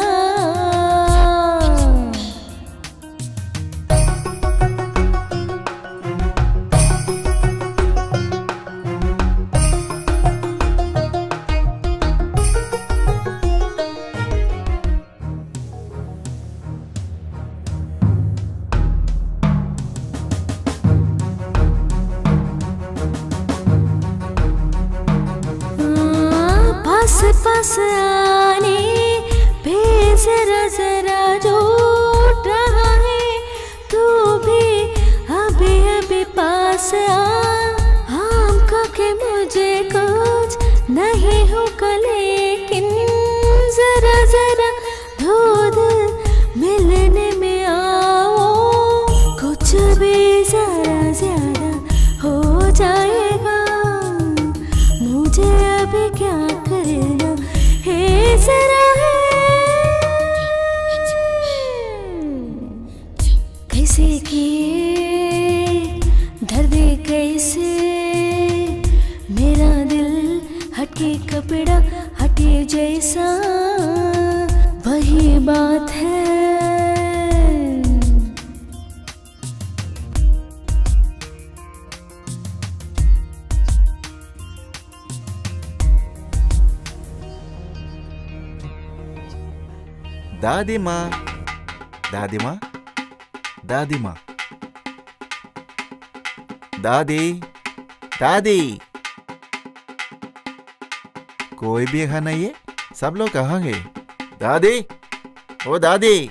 पास पास आने पे जरा जरा झूठ रहा है, तू भी अभी अभी पास आ, हम के मुझे कुछ नहीं होगा लेकिन जरा जरा दूध मिलने में आओ, कुछ भी जरा ज्यादा हो जाएगा, मुझे अभी क्या करना है जरा है, कैसे किए दर्द कैसे, मेरा दिल हटके कपड़ा हटे जैसा, वही बात है। दादी माँ, दादी माँ, दादी माँ, दादी दादी, कोई भी यहाँ नहीं है, सब लोग कहाँ गए? दादी, ओ दादी।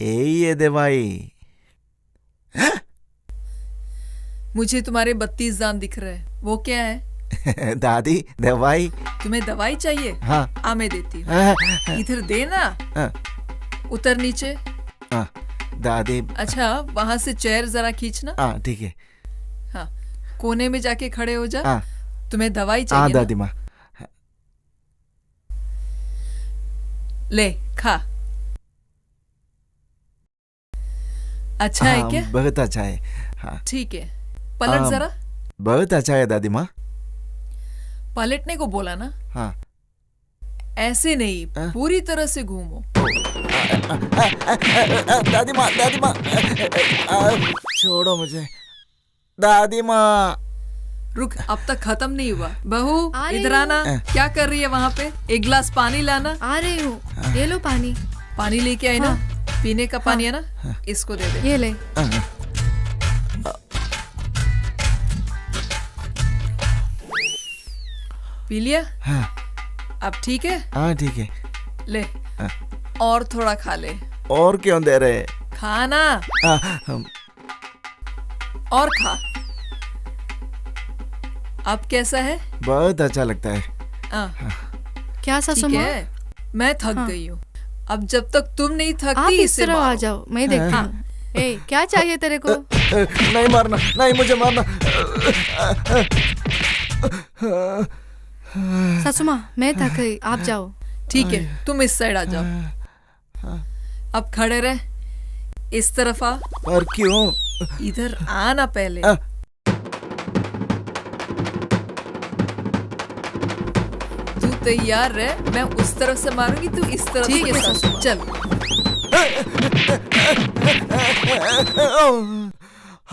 यही है दवाई। मुझे तुम्हारे 32 दांत दिख रहे हैं, वो क्या है? दादी दवाई। तुम्हें दवाई चाहिए? हाँ। आ मैं देती हूँ, हाँ, इधर देना। हाँ। उतर नीचे। हाँ, दादी। अच्छा वहां से चेयर जरा खींचना। हाँ ठीक है। हाँ, कोने में जाके खड़े हो जा। हाँ। तुम्हें दवाई हाँ चाहिए दादी माँ। ले खा। अच्छा है क्या? बहुत अच्छा है। हाँ ठीक है, पलट जरा। बहुत अच्छा है दादी माँ। पलटने को बोला ना। हाँ। ऐसे नहीं, पूरी तरह से घूमो। दादी माँ, दादी माँ, छोड़ो मुझे। दादी माँ। रुक, अब तक खत्म नहीं हुआ। बहू इधर आना। क्या कर रही है वहाँ पे? एक गिलास पानी लाना। आ रही हूँ। ये लो पानी। पानी लेके आई ना? पीने का पानी है ना? इसको दे दे। ये ले। पी लिया? हाँ। अब ठीक है? हाँ ठीक है। ले और थोड़ा खा ले। और क्यों दे रहे? खाना। और खा। अब कैसा है? बहुत अच्छा लगता है। क्या सासू माँ? मैं थक गई हूँ। अब जब तक तुम नहीं थकती आप इस तरह आ जाओ, मैं देखती हूँ। ए, क्या चाहिए तेरे को? नहीं मारना, नहीं मुझे मारना। सासू माँ मैं थक गई, आप जाओ। ठीक है, तुम इस साइड आ जाओ। अब खड़े रह, इस तरफ आ। पर क्यों? इधर आना पहले। तू तैयार रह, मैं उस तरफ से मारूंगी, तू इस तरफ से। सासू माँ चल।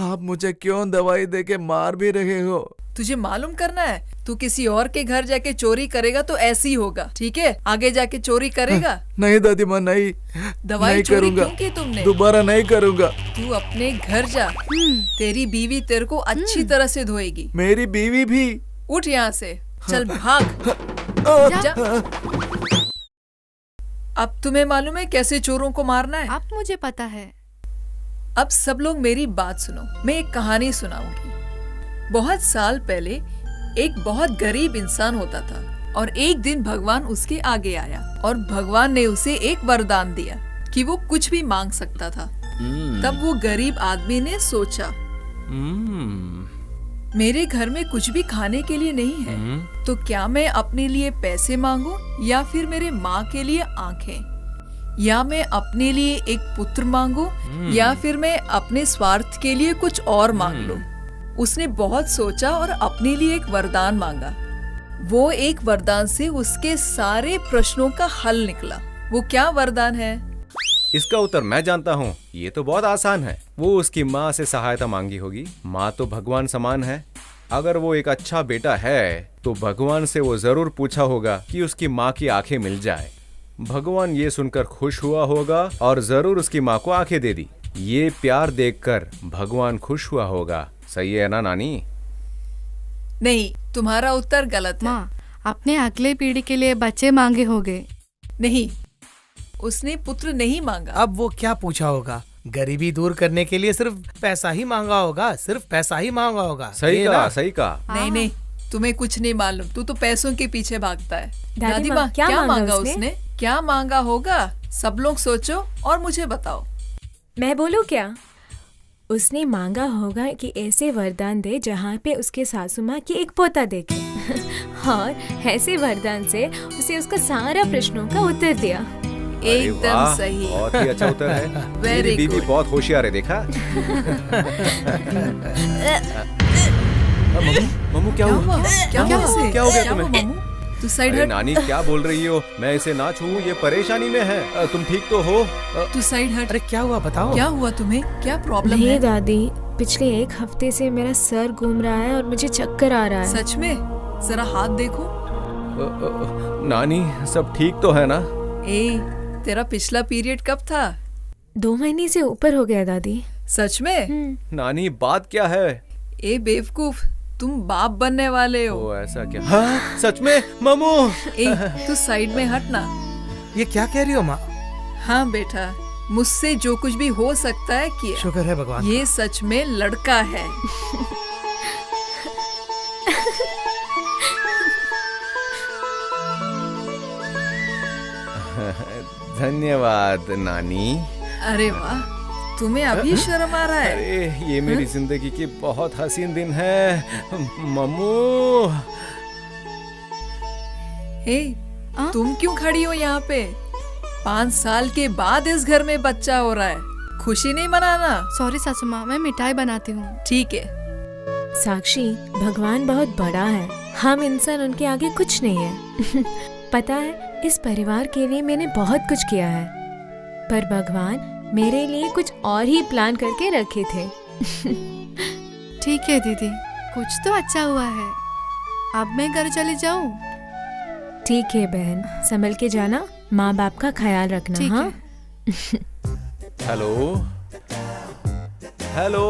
आप मुझे क्यों दवाई देके मार भी रहे हो? तुझे मालूम करना है तू किसी और के घर जाके चोरी करेगा तो ऐसे ही होगा, ठीक है? आगे जाके चोरी करेगा? नहीं दादी माँ, नहीं। दवाई नहीं चोरी करूंगा। क्यों की तुमने? दोबारा नहीं करूंगा। तू अपने घर जा, तेरी बीवी तेरे को अच्छी तरह से धोएगी। मेरी बीवी भी। उठ यहाँ से, चल भाग। जा। अब तुम्हें मालूम है कैसे चोरों को मारना है? अब मुझे पता है। अब सब लोग मेरी बात सुनो, मैं एक कहानी सुनाऊंगी। बहुत साल पहले एक बहुत गरीब इंसान होता था और एक दिन भगवान उसके आगे आया और भगवान ने उसे एक वरदान दिया कि वो कुछ भी मांग सकता था। तब वो गरीब आदमी ने सोचा, मेरे घर में कुछ भी खाने के लिए नहीं है, तो क्या मैं अपने लिए पैसे मांगूं या फिर मेरे माँ के लिए आंखें, या मैं अपने लिए एक पुत्र मांगूं या फिर मैं अपने स्वार्थ के लिए कुछ और मांग लूं। उसने बहुत सोचा और अपने लिए एक वरदान मांगा। वो एक वरदान से उसके सारे प्रश्नों का हल निकला। वो क्या वरदान है? इसका उत्तर मैं जानता हूँ, ये तो बहुत आसान है। वो उसकी माँ से सहायता मांगी होगी। माँ तो भगवान समान है। अगर वो एक अच्छा बेटा है तो भगवान से वो जरूर पूछा होगा कि उसकी माँ की आंखें मिल जाए। भगवान ये सुनकर खुश हुआ होगा और जरूर उसकी माँ को आंखें दे दी। ये प्यार देखकर भगवान खुश हुआ होगा। सही है ना नानी? नहीं, तुम्हारा उत्तर गलत है। माँ, अपने अगले पीढ़ी के लिए बच्चे मांगे होंगे। नहीं, उसने पुत्र नहीं मांगा। अब वो क्या पूछा होगा? गरीबी दूर करने के लिए सिर्फ पैसा ही मांगा होगा, सिर्फ पैसा ही मांगा होगा। सही ये कहा, ना? सही कहा। नहीं नहीं, तुम्हें कुछ नहीं मालूम। तू तो पैसों के पीछे भागता है। दादी माँ, माँ, क्या क्या मांगा मांगा उसने? उसने? क्या मांगा होगा? सब लोग सोचो और मुझे बताओ। मैं बोलूँ क्या? उसने मांगा होगा कि ऐसे वरदान दे जहाँ पे उसके सासू माँ की एक पोता देखे और ऐसे वरदान से उसे उसका सारा प्रश्नों का उत्तर दिया। अरे एकदम वाह, सही। बहुत ही अच्छा उत्तर है। Very मेरी बीवी good. बहुत होशियार है, देखा? मम्मू क्या हुआ? क्या हुआ? क्या हो गया तुम्हें? मम्मू? तू साइड अरे हट। नानी क्या बोल रही हो? मैं इसे ना छूऊं, ये परेशानी में है। तुम ठीक तो हो? तू साइड हट। अरे क्या हुआ बताओ? क्या हुआ तुम्हें? क्या प्रॉब्लम नहीं है? दादी, पिछले एक हफ्ते से मेरा सर घूम रहा है और मुझे चक्कर आ रहा है। सच में? जरा हाथ देखो। नानी सब ठीक तो है ना? ए, तेरा पिछला पीरियड कब था? 2 महीने से ऊपर हो गया दादी। सच में? नानी बात क्या है? ए बेवकूफ, तुम बाप बनने वाले हो। ओ ऐसा क्या? हाँ सच में? मम्मू ए, तू साइड में हट ना। ये क्या कह रही हो माँ? हाँ बेटा, मुझसे जो कुछ भी हो सकता है किया। शुक्र है भगवान। ये सच में लड़का है। धन्यवाद नानी। अरे वाह, तुम्हें अभी शर्म आ रहा है? अरे ये मेरी जिंदगी की बहुत हसीन दिन है। मम्मू हे, तुम क्यों खड़ी हो यहाँ पे? 5 साल के बाद इस घर में बच्चा हो रहा है। खुशी नहीं मनाना? सॉरी सासू माँ, मैं मिठाई बनाती हूँ। ठीक है। साक्षी, भगवान बहुत बड़ा है, हम इंसान उनके आगे कुछ नहीं है। पता है, इस परिवार के लिए मैंने बहुत कुछ किया है, पर भगवान मेरे लिए कुछ और ही प्लान करके रखे थे। ठीक है दीदी, कुछ तो अच्छा हुआ है। अब मैं घर चली जाऊँ? ठीक है बहन, संभल के जाना, माँ बाप का ख्याल रखना। ठीक हाँ? है। हेलो हेलो,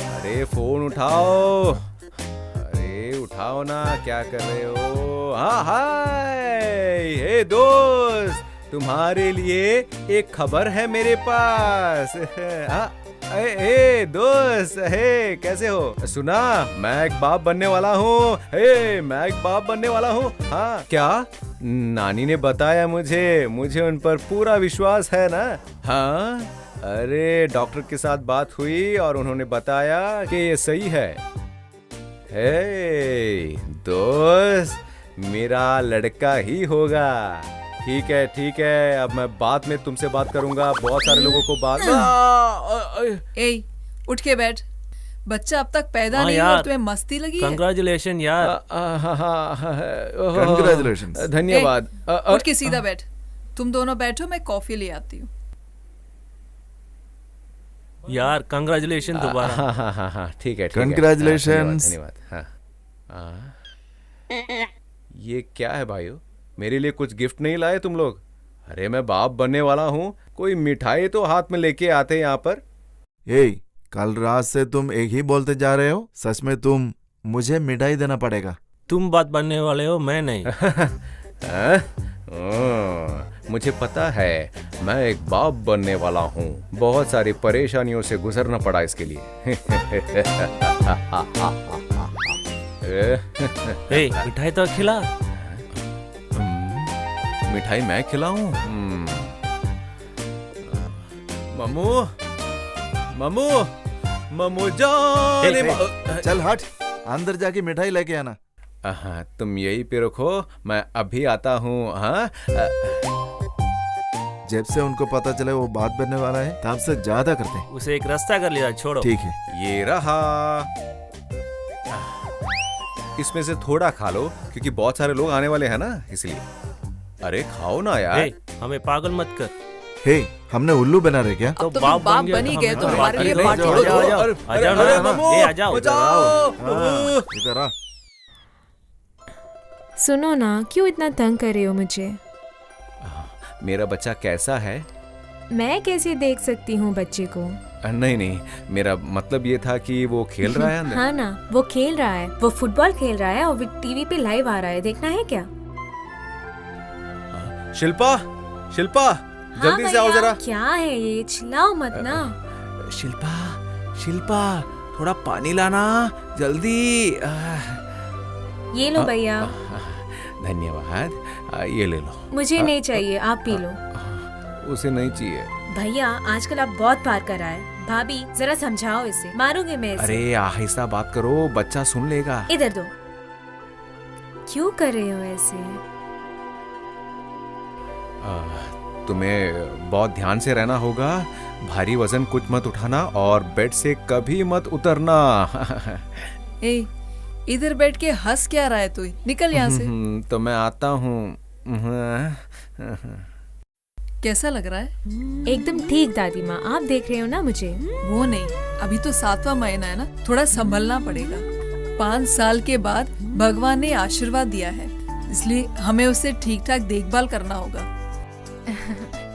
अरे फोन उठाओ। अरे उठाओ ना, क्या कर रहे हो? हाँ हाय, हे दोस्त, तुम्हारे लिए एक खबर है मेरे पास। हाँ, ए दोस्त, हे कैसे हो? सुना, मैं एक बाप बनने वाला हूँ। हे मैं एक बाप बनने वाला हूँ। हाँ क्या? नानी ने बताया मुझे उन पर पूरा विश्वास है ना? हाँ, अरे डॉक्टर के साथ बात हुई और उन्होंने बताया कि ये सही है। हे दोस्त, मेरा लड़का ही होगा। ठीक है, अब मैं बाद में तुमसे बात करूंगा। बहुत सारे लोगों को बात। ए, उठ के बैठ। बच्चा अब तक पैदा हाँ नहीं हुआ यार, और तुम्हें मस्ती लगी है? कंग्रेचुलेशन यार। Congratulations. धन्यवाद। उठ के सीधा बैठ। तुम दोनों बैठो, मैं कॉफी ले आती हूँ। यार कंग्रेचुलेशन दोबारा। हाँ ठीक है। Congratulations. धन्यवाद। हाँ ये क्या है भाइयों? मेरे लिए कुछ गिफ्ट नहीं लाए तुम लोग? अरे मैं बाप बनने वाला हूँ, कोई मिठाई तो हाथ में लेके आते यहाँ पर। ए, कल रात से तुम एक ही बोलते जा रहे हो। सच में तुम मुझे मिठाई देना पड़ेगा। तुम बात बनने वाले हो, मैं नहीं। मुझे पता है, मैं एक बाप बनने वाला हूँ। बहुत सारी परेशानियों से गुजरना पड़ा इसके लिए। ए, मिठाई तो खिला। मिठाई मैं खिलाऊं? मम्मू, मम्मू, मम्मू जान। चल हट, अंदर जाके मिठाई लेके आना। हाँ, तुम यही पे रखो, मैं अभी आता हूँ। हाँ, जब से उनको पता चले वो बात बनने वाला है, तब से ज्यादा करते हैं। उसे एक रास्ता कर लिया, छोड़ो। ठीक है, ये रहा। इसमें से थोड़ा खा लो, क्योंकि बहुत सारे लोग आने वाले हैं ना, इसलिए। अरे खाओ ना यार। ए, हमें पागल मत कर। हे, हमने उल्लू बना रहे क्या? अब तो तुम बाप बन ही गए, तो हमारे लिए पार्टी आ जाओ, आ जाओ, ए, आ जाओ। इधर आ। सुनो ना, क्यों इतना तंग कर रहे हो मुझे? मेरा बच्चा कैसा है? मैं कैसे देख सकती हूँ बच्चे को? नहीं नहीं, मेरा मतलब ये था कि वो खेल रहा है अंदर। हाँ ना, वो खेल रहा है, वो फुटबॉल खेल रहा है और वो टीवी पे लाइव आ रहा है, देखना है क्या? शिल्पा, शिल्पा, जल्दी से आओ भैया, जरा। क्या है ये? चिल्लाओ मत ना। शिल्पा, शिल्पा, थोड़ा पानी लाना जल्दी। ये लो भैया। धन्यवाद, ये ले लो। मुझे नहीं चाहिए, आप पी लो। उसे नहीं चाहिए। भैया, आजकल आप बहुत पार कर रहा है। भाभी, जरा समझाओ इसे, मारूंगी मैं इसे। अरे आहिस्ता बात करो, बच्चा सुन लेगा। इधर दो। क्यों कर रहे हो ऐसे? तुम्हें बहुत ध्यान से रहना होगा। भारी वजन कुछ मत उठाना और बेड से कभी मत उतरना। ए, इधर बैठ के हंस क्या रहा है तू? निकल यहाँ से। तो मैं आता हूँ। कैसा लग रहा है? एकदम ठीक दादी माँ, आप देख रहे हो ना मुझे? वो नहीं, अभी तो 7वां महीना है ना, थोड़ा संभलना पड़ेगा। 5 साल के बाद भगवान ने आशीर्वाद दिया है, इसलिए हमें उसे ठीक ठाक देखभाल करना होगा।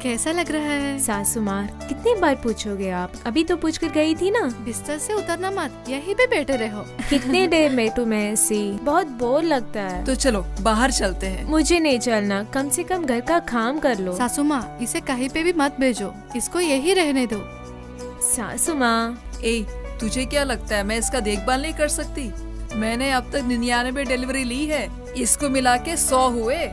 कैसा लग रहा है? सासू माँ, कितनी बार पूछोगे आप? अभी तो पूछ कर गई थी ना। बिस्तर से उतरना मत, यहीं पे बैठे रहो। कितने देर बैठूं मैं ऐसी? बहुत बोर लगता है। तो चलो बाहर चलते हैं। मुझे नहीं चलना, कम से कम घर का काम कर लो। सासू माँ, इसे कहीं पे भी मत भेजो, इसको यही रहने दो। सासू माँ, ए, तुझे क्या लगता है मैं इसका देखभाल नहीं कर सकती? मैंने अब तक 99 डिलीवरी ली है, इसको मिला के 100 हुए।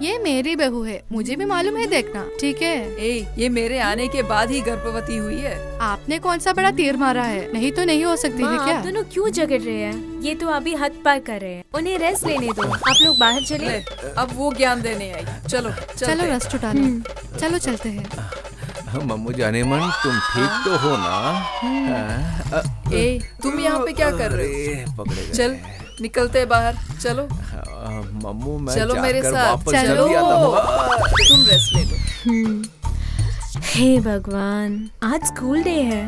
ये मेरी बहू है, मुझे भी मालूम है, देखना ठीक है। ए, ये मेरे आने के बाद ही गर्भवती हुई है। आपने कौन सा बड़ा तीर मारा है? नहीं तो नहीं हो सकती है माँ, क्या? आप दोनों क्यों झगड़ रहे हैं? ये तो अभी हद पार कर रहे हैं, उन्हें रेस्ट लेने दो। आप लोग बाहर चले। ले, अब वो ज्ञान देने आई। चलो चलो रेस्ट उठा लो। चलो चलते हैं। मम्मू जाने मन, तुम ठीक तो हो ना? ए, तुम यहाँ पे क्या कर रहे हो? पकड़े गए। चल निकलते बाहर, चलो मम्मू, मैं चलो मेरे जाकर साथ। वापस चलो, जल्दी आता हूँ। तुम रेस्ट ले लो। हे भगवान, आज स्कूल डे है।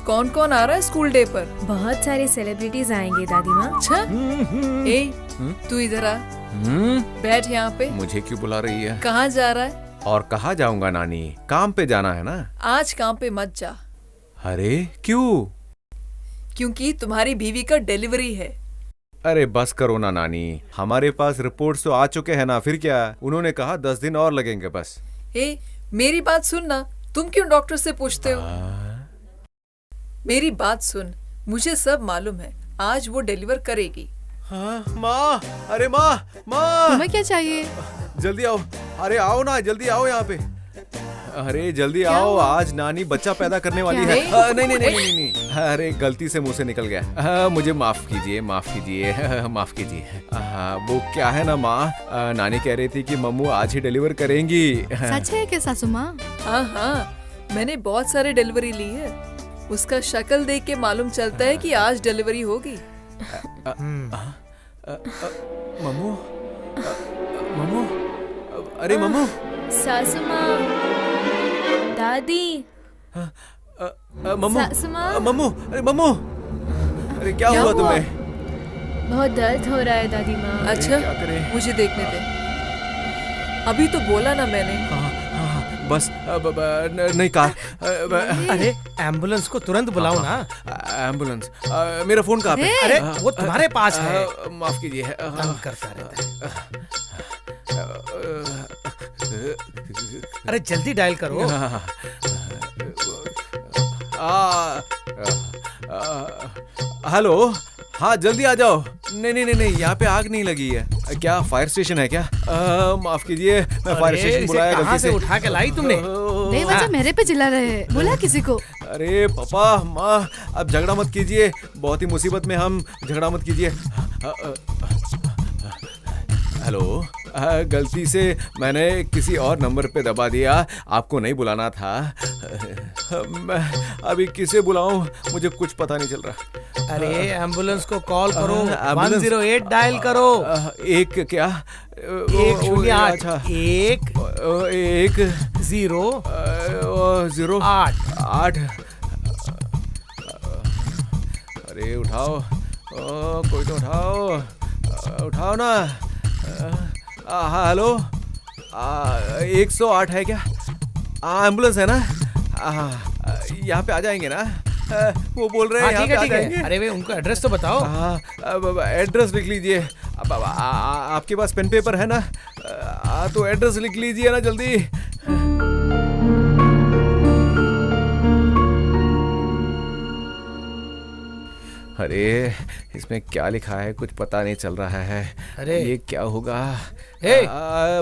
कौन कौन आ रहा है स्कूल डे पर? बहुत सारे सेलिब्रिटीज आएंगे दादी माँ। अच्छा, ए, तू इधर आ, बैठ यहाँ पे। मुझे क्यों बुला रही है? कहाँ जा रहा है? और कहाँ जाऊंगा नानी, काम पे जाना है ना। आज काम पे मत जा। अरे क्यों? क्योंकि तुम्हारी बीवी का डिलीवरी है। अरे बस करो ना नानी, हमारे पास रिपोर्ट्स तो आ चुके हैं ना, फिर क्या? उन्होंने कहा 10 दिन और लगेंगे बस। ए, मेरी बात सुन ना, तुम क्यों डॉक्टर से पूछते हो? मेरी बात सुन, मुझे सब मालूम है, आज वो डिलीवर करेगी। हाँ, माँ, अरे माँ, माँ, तुम्हें क्या चाहिए? जल्दी आओ। अरे आओ ना, जल्दी आओ यहाँ पे। अरे जल्दी आओ, आज नानी बच्चा पैदा करने वाली है। नहीं नहीं नहीं नहीं नहीं, अरे गलती से मुंह से निकल गया। मुझे माफ कीजिए, माफ कीजिए, माफ कीजिए। वो क्या है ना माँ, नानी कह रही थी कि मम्मू आज ही डिलीवर करेंगी। सच है क्या सासू माँ? हाँ हाँ, मैंने बहुत सारे डिलीवरी ली है, उसका शक्ल देख के मालूम चलता है कि आज डिलीवरी होगी। मम्मू, मम्मू, अरे मम्मू, सासू माँ, दादी, मम्मू, सासू माँ। मम्मू, अरे मम्मू, अरे क्या हुआ तुम्हें? बहुत दर्द हो रहा है दादी माँ। अच्छा क्या करें? मुझे देखने दे। अभी तो बोला ना मैंने। हाँ, बस नहीं कार। अरे एम्बुलेंस को तुरंत बुलाओ ना। एम्बुलेंस। मेरा फोन कहाँ पे? अरे वो तुम्हारे पास है। माफ कीजिए। तंग करता रहता है। अरे जल्दी डायल करो। हेलो। हाँ जल्दी आ जाओ। नहीं नहीं नहीं नहीं, यहाँ पे आग नहीं लगी है। क्या फायर स्टेशन है क्या? माफ कीजिए, मैं फायर स्टेशन बुलाया कहाँ गलती से से। उठा के लाई तुमने? बेवजह मेरे पे चिल्ला रहे हैं, बोला किसी को। अरे पापा माँ, अब झगड़ा मत कीजिए, बहुत ही मुसीबत में हम, झगड़ा मत कीजिए। हेलो। गलती से मैंने किसी और नंबर पे दबा दिया, आपको नहीं बुलाना था। मैं अभी किसे बुलाऊं, मुझे कुछ पता नहीं चल रहा। अरे एम्बुलेंस को कॉल करो। एम्बुलेंस? 108 डायल करो। एक क्या? 108 अच्छा। 108। अरे उठाओ, कोई तो उठाओ, उठाओ ना। हाँ हेलो। 108 है क्या? एम्बुलेंस है ना? यहाँ पे आ जाएंगे ना? वो बोल रहे हैं यहाँ पे आ जाएंगे। अरे वे उनको एड्रेस तो बताओ। अब एड्रेस लिख लीजिए। अब आपके पास पेन पेपर है ना? तो एड्रेस लिख लीजिए ना जल्दी। अरे इसमें क्या लिखा है, कुछ पता नहीं चल रहा है। अरे ये क्या होगा? हे!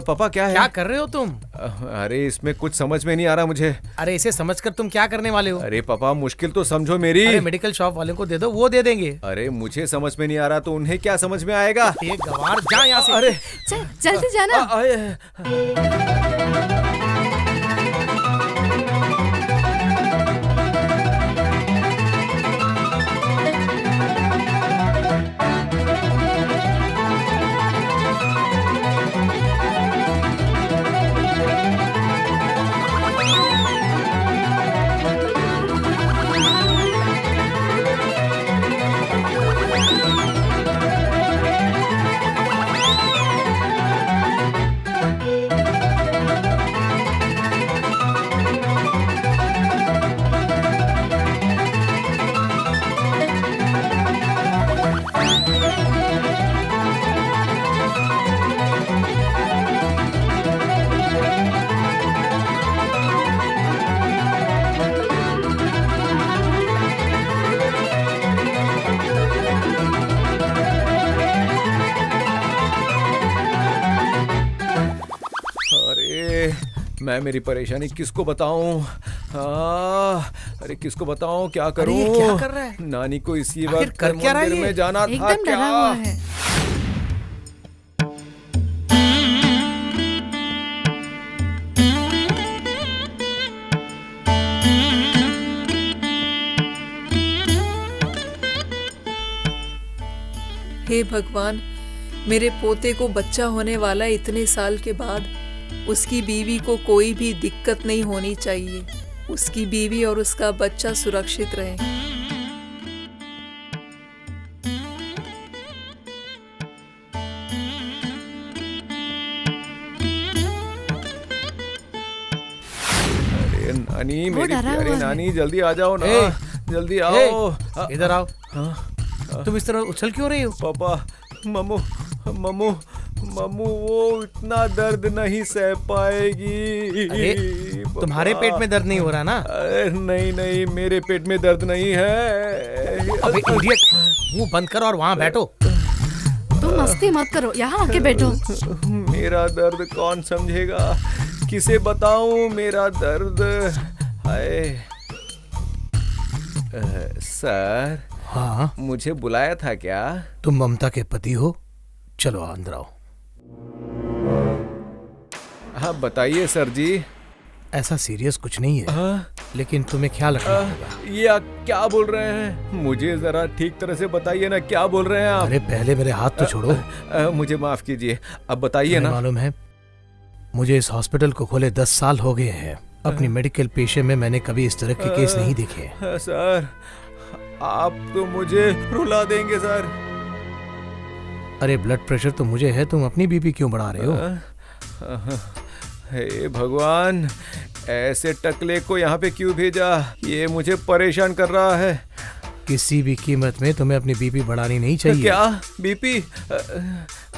पापा क्या है? क्या कर रहे हो तुम? अरे इसमें कुछ समझ में नहीं आ रहा मुझे। अरे इसे समझकर तुम क्या करने वाले हो? अरे पापा मुश्किल तो समझो मेरी। अरे मेडिकल शॉप वाले को दे दो, वो दे देंगे। अरे मुझे समझ में नहीं आ रहा तो उन्हें क्या समझ में आएगा? ये गवार जा यहाँ से। अरे चल जल्दी जाना। मैं मेरी परेशानी किसको बताऊं? अरे किसको बताऊं, क्या करूं? अरे ये क्या कर रहा है? नानी को इसी आखिर वक्त कर क्या रहा है मंदिर ये? में जाना था एकदम डरा हुआ है। हे भगवान, मेरे पोते को बच्चा होने वाला इतने साल के बाद, उसकी बीवी को कोई भी दिक्कत नहीं होनी चाहिए। उसकी बीवी और उसका बच्चा सुरक्षित रहे। अरे नानी, वो मेरी डरा प्यारी हुआ है। नानी, जल्दी आ जाओ ना। ए, जल्दी आओ। इधर आओ। हाँ, तुम इस तरह उछल क्यों रही हो? पापा, मम्मू मम्मू मम्मू वो इतना दर्द नहीं सह पाएगी। अरे तुम्हारे पापा। पेट में दर्द नहीं हो रहा ना? अरे नहीं नहीं, मेरे पेट में दर्द नहीं है। अबे इडियट, मुंह बंद करो और वहाँ बैठो। तुम मस्ती मत करो, यहाँ आके बैठो। मेरा दर्द कौन समझेगा, किसे बताऊं मेरा दर्द? हाय। सर, हाँ, मुझे बुलाया था क्या? तुम ममता के पति हो? चलो अंदर आओ। हाँ बताइए सर जी। ऐसा सीरियस कुछ नहीं है, लेकिन तुम्हें ख्याल रखना होगा। ये आप क्या बोल रहे हैं? मुझे जरा ठीक तरह से बताइए ना, क्या बोल रहे हैं आप? अरे पहले मेरे हाथ तो छोड़ो। मुझे माफ कीजिए, अब बताइए तुम्हें ना। मालूम है, मुझे इस हॉस्पिटल को खोले 10 साल हो गए हैं। अपनी मेडिकल पेशे में मैंने कभी इस तरह के केस नहीं देखे। सर, आप तो मुझे रुला देंगे सर। अरे ब्लड प्रेशर तो मुझे है, तुम अपनी बीपी क्यों बढ़ा रहे हो? हे भगवान, ऐसे टकले को यहाँ पे क्यों भेजा? ये मुझे परेशान कर रहा है। किसी भी कीमत में तुम्हें अपनी बीपी बढ़ानी नहीं चाहिए। क्या बीपी?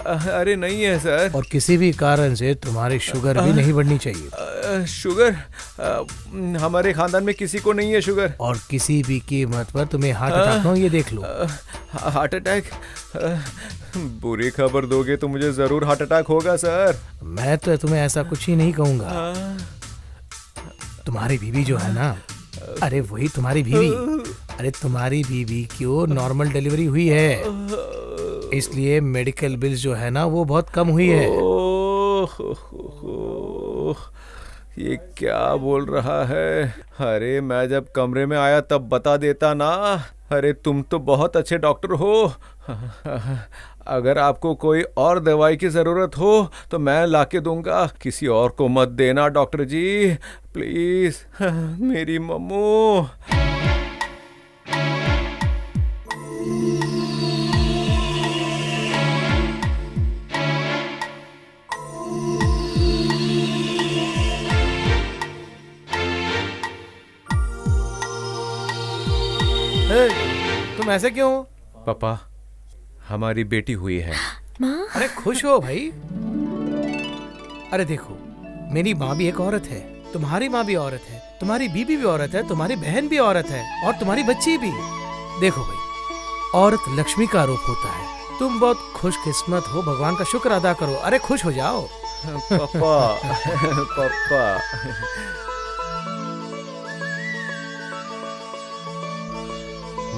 अरे नहीं है सर। और किसी भी कारण से तुम्हारी शुगर भी नहीं बढ़नी चाहिए। शुगर? हमारे खानदान में किसी को नहीं है शुगर। और किसी भी कीमत पर तुम्हें हार्ट अटैक ना हो, ये देख लो। Heart attack? बुरी खबर दोगे तो मुझे जरूर हार्ट अटैक होगा सर। मैं तो तुम्हें ऐसा कुछ ही नहीं कहूंगा। तुम्हारी बीवी जो है ना, अरे वही तुम्हारी बीवी, अरे तुम्हारी बीवी क्यों नॉर्मल डिलीवरी हुई है, इसलिए मेडिकल बिल्स जो है ना वो बहुत कम हुई है। ये क्या बोल रहा है? अरे मैं जब कमरे में आया तब बता देता ना। अरे तुम तो बहुत अच्छे डॉक्टर हो। अगर आपको कोई और दवाई की जरूरत हो तो मैं लाके दूंगा, किसी और को मत देना डॉक्टर जी, प्लीज। मेरी मम्मू। तुम ऐसे क्यों? पापा, हमारी बेटी हुई है। माँ? अरे खुश हो भाई। अरे देखो, मेरी माँ भी एक औरत है, तुम्हारी माँ भी औरत है, तुम्हारी बीबी भी औरत है, तुम्हारी बहन भी औरत है और तुम्हारी बच्ची भी। देखो भाई, औरत लक्ष्मी का रूप होता है। तुम बहुत खुशकिस्मत हो, भगवान का शुक्र अदा करो। अरे खुश हो जाओ। पापा। पापा।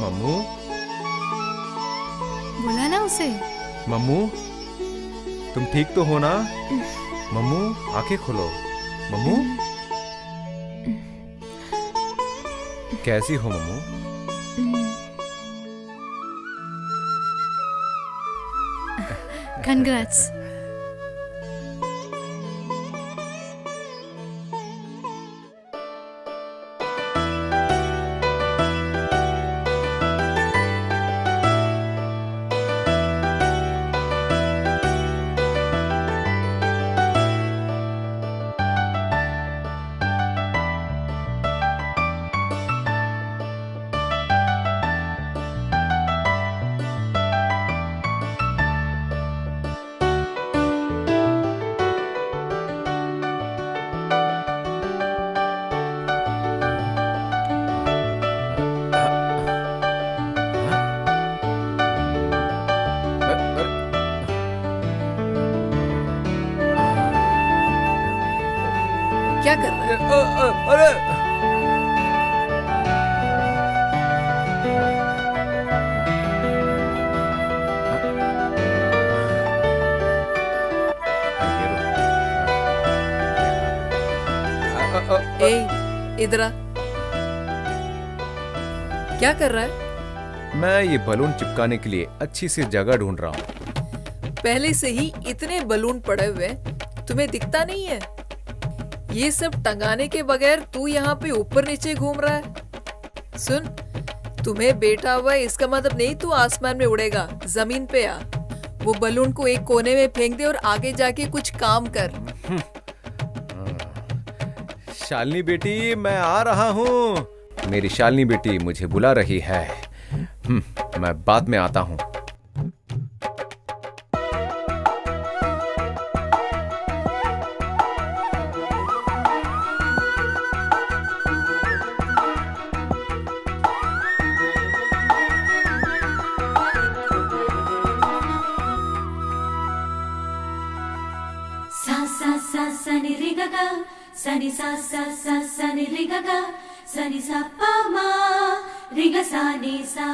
मम्मू। बोला ना उसे। मम्मू, तुम ठीक तो हो ना? मम्मू, आंखें खोलो। मम्मू, कैसी हो मम्मू? कंग्रेट्स। क्या कर रहा है? अरे ए, इधर आ। क्या कर रहा है? मैं ये बलून चिपकाने के लिए अच्छी सी जगह ढूंढ रहा हूँ। पहले से ही इतने बलून पड़े हुए, तुम्हें दिखता नहीं है? ये सब टंगाने के बगैर तू यहाँ पे ऊपर नीचे घूम रहा है। सुन, तुम्हें बेटा हुआ है इसका मतलब नहीं तू आसमान में उड़ेगा। जमीन पे आ, वो बलून को एक कोने में फेंक दे और आगे जाके कुछ काम कर। शालिनी बेटी, मैं आ रहा हूँ। मेरी शालिनी बेटी मुझे बुला रही है। मैं बाद में आता हूँ। सा सा सा सा नि रि ग ग, सा नि सा सा सा सा नि रि ग ग, सा नि सा प म रि ग सा नि सा।